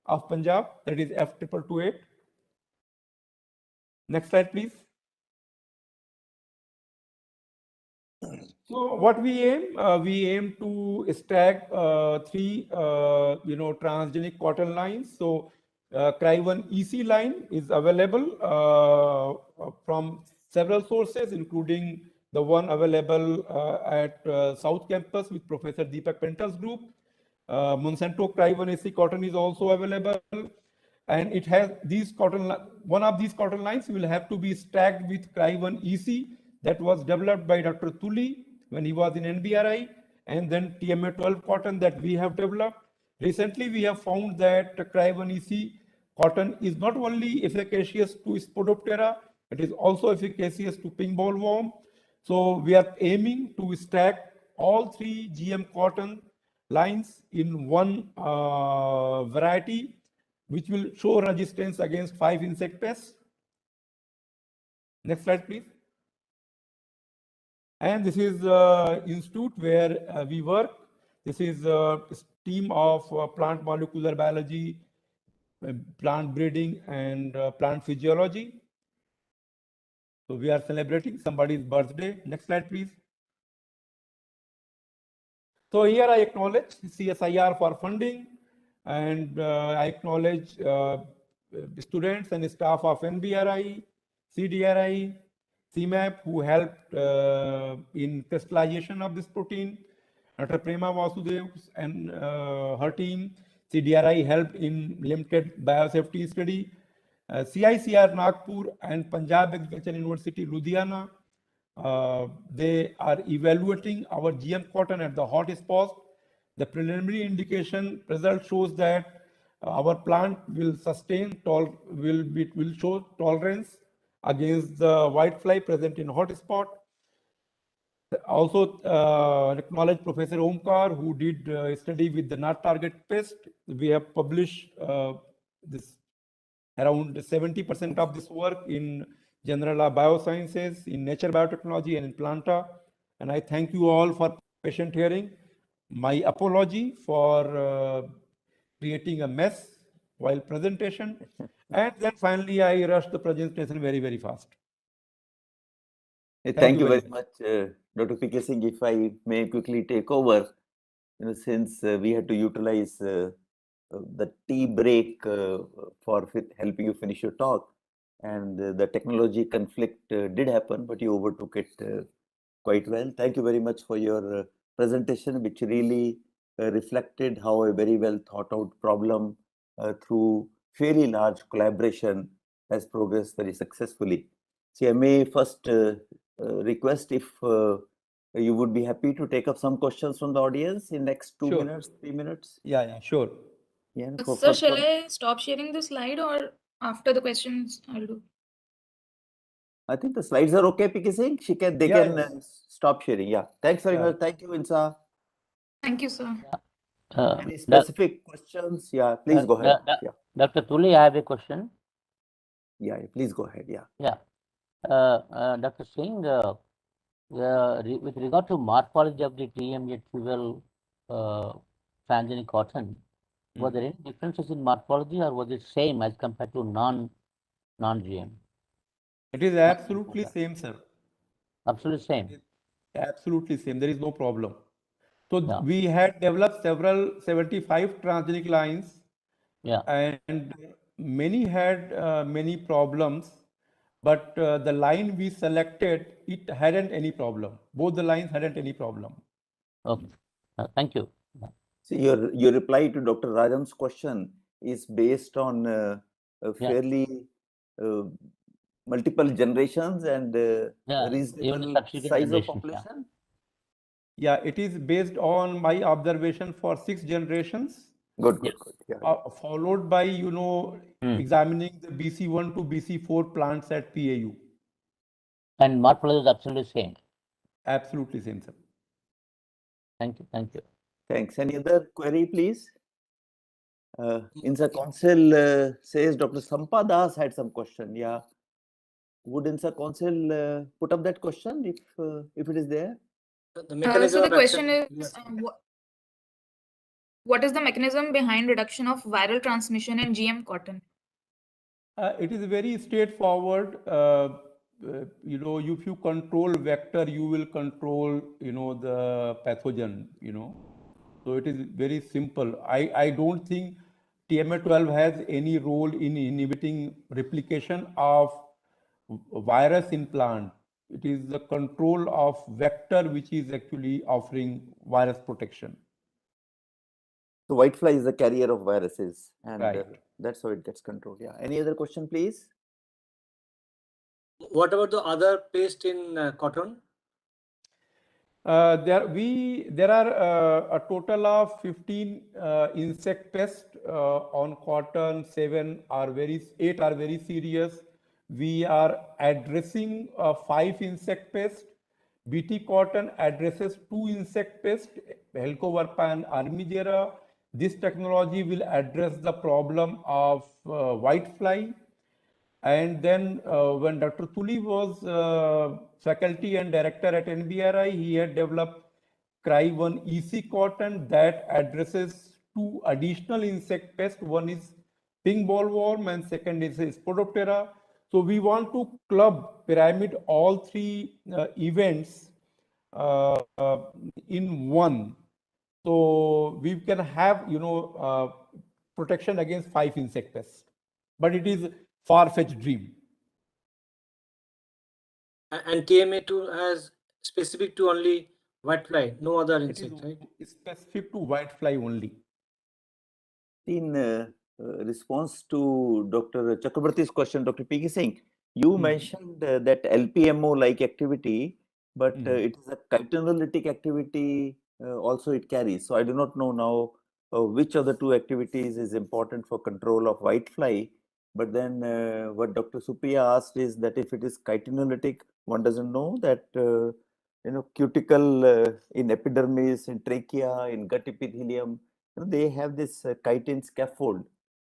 that is F2228. Next slide, please. So what we aim to stack three transgenic cotton lines. So Cry1 EC line is available from several sources, including the one available at South Campus with Professor Deepak Pental's group. Monsanto Cry1 EC cotton is also available, and it has these one of these cotton lines will have to be stacked with Cry1 EC that was developed by Dr. Tully when he was in NDRI, and then TMA12 cotton that we have developed. Recently, we have found that Cry1 EC cotton is not only efficacious to Spodoptera, it is also efficacious to pink bollworm. So we are aiming to stack all three GM cotton lines in one variety, which will show resistance against 5 insect pests. Next slide, please. And this is institute where we work. This is a team of plant molecular biology, plant breeding, and plant physiology. So we are celebrating somebody's birthday. Next slide, please. So here I acknowledge CSIR for funding, and I acknowledge students and staff of NBRI, CDRI, CMAP, who helped in crystallization of this protein. Dr. Prema Vasudev and her team, CDRI helped in limited biosafety study. CICR Nagpur and Punjab Agriculture University Ludhiana, they are evaluating our GM cotton at the hot spot. The preliminary indication result shows that our plant will will show tolerance against the whitefly present in hot spot. Also acknowledge Professor Omkar, who did a study with the nut target pest. We have published this around 70% of this work in General Biosciences, in Nature Biotechnology, and in Planta. And I thank you all for patient hearing. My apology for creating a mess while presentation. And then finally, I rushed the presentation very, very fast. Thank you very much, Dr. P.K. Singh. If I may quickly take over, since we had to utilize the tea break for helping you finish your talk, and the technology conflict did happen, but you overtook it quite well. Thank you very much for your presentation, which really reflected how a very well thought out problem through fairly large collaboration has progressed very successfully. See, I may first request if you would be happy to take up some questions from the audience in next 2 Sure. minutes, 3 minutes. Yeah, sure. Yeah. Sir, shall I stop sharing the slide, or after the questions I'll do? I think the slides are okay, P.K. Singh. They can stop sharing. Yeah. Thanks very much. Thank you, INSA. Thank you, sir. Any specific questions? Yeah, please go ahead. Yeah. Dr. Tuli, I have a question. Yeah, please go ahead. Yeah. Yeah. Dr. Singh, with regard to morphology of the TMA12 transgenic cotton, were there any differences in morphology, or was it same as compared to non-GM? It is absolutely same, sir. Absolutely same. Absolutely same. There is no problem. So we had developed 75 transgenic lines. Yeah. And many had many problems, but the line we selected, it hadn't any problem. Both the lines hadn't any problem. Okay. Thank you. So your reply to Dr. Rajam's question is based on a fairly multiple generations and reasonable size of population? Yeah, it is based on my observation for 6 generations. Good. Yeah. Followed by, examining the BC1 to BC4 plants at PAU. And morphology is absolutely same. Absolutely same, sir. Thank you. Thanks. Any other query, please? INSA Council says Dr. Sampadas had some question. Yeah. Would INSA Council put up that question if it is there? The mechanism so the question is, what is the mechanism behind reduction of viral transmission in GM cotton? It is very straightforward. If you control vector, you will control, the pathogen, So it is very simple. I don't think TMA12 has any role in inhibiting replication of virus in plant. It is the control of vector which is actually offering virus protection. So whitefly is the carrier of viruses, and right. That's how it gets controlled. Yeah. Any other question, please? What about the other pest in cotton? There are a total of 15 insect pests on cotton. 8 are very serious. We are addressing 5 insect pests. BT cotton addresses 2 insect pests, Helicoverpa and Armigera. This technology will address the problem of whitefly. And then when Dr. Tuli was faculty and director at NDRI, he had developed Cry1 EC cotton that addresses 2 additional insect pests. One is pink bollworm and second is Spodoptera. So we want to club pyramid all 3 events in one. So we can have, protection against 5 insect pests. But it is far-fetched dream. And TMA2 has specific to only Whitefly, no other It insect, right? is specific to whitefly only. In response to Dr. Chakrabarti's question, Dr. P.K. Singh, you mentioned that LPMO-like activity, but it is a chitinolytic activity also it carries. So I do not know now which of the two activities is important for control of whitefly. But then what Dr. Supriya asked is that if it is chitinolytic, one doesn't know that cuticle in epidermis, in trachea, in gut epithelium, they have this chitin scaffold.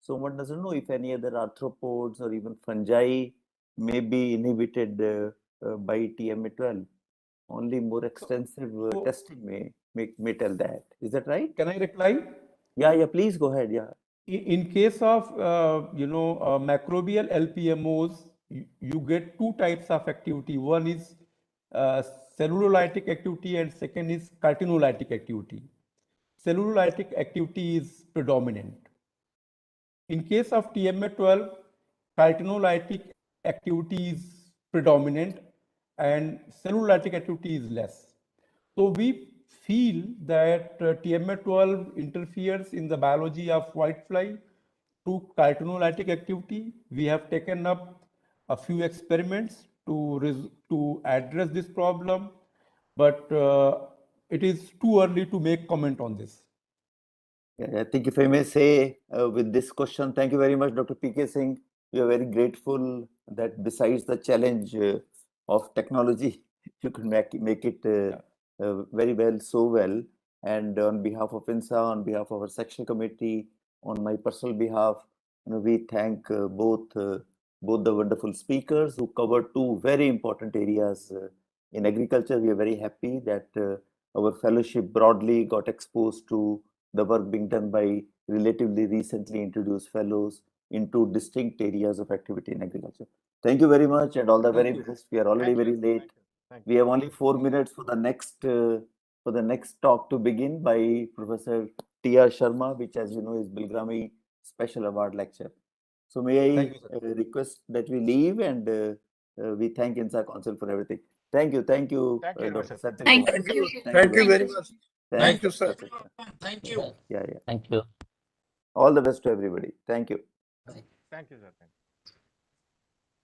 So one doesn't know if any other arthropods or even fungi may be inhibited by TMA12. Only more extensive testing may tell that. Is that right? Can I reply? Yeah, please go ahead. Yeah. In case of macrobial LPMOs, you get two types of activity. One is cellulolytic activity and second is chitinolytic activity. Cellulolytic activity is predominant. In case of TMA12, chitinolytic activity is predominant and cellulolytic activity is less. So we feel that TMA12 interferes in the biology of whitefly through chitinolytic activity. We have taken up a few experiments to address this problem, but it is too early to make comment on this. Yeah, I think if I may say with this question, thank you very much, Dr. P.K. Singh. We are very grateful that besides the challenge of technology, you can make it very well, so well. And on behalf of INSA, on behalf of our section committee, on my personal behalf, we thank both the wonderful speakers who covered two very important areas in agriculture. We are very happy that our fellowship broadly got exposed to the work being done by relatively recently introduced fellows into distinct areas of activity in agriculture. Thank you very much and all the very best. We are already very late. We have only 4 minutes for the next talk to begin by Professor T.R. Sharma, which, as you know, is Bilgrami Special Award Lecture. So may I request that we leave and we thank INSA Council for everything. Thank you, Dr. Satya. Thank you. Thank you very much. Thank you, sir. Thank you. Yeah. Thank you. All the best to everybody. Thank you. Thank you, sir.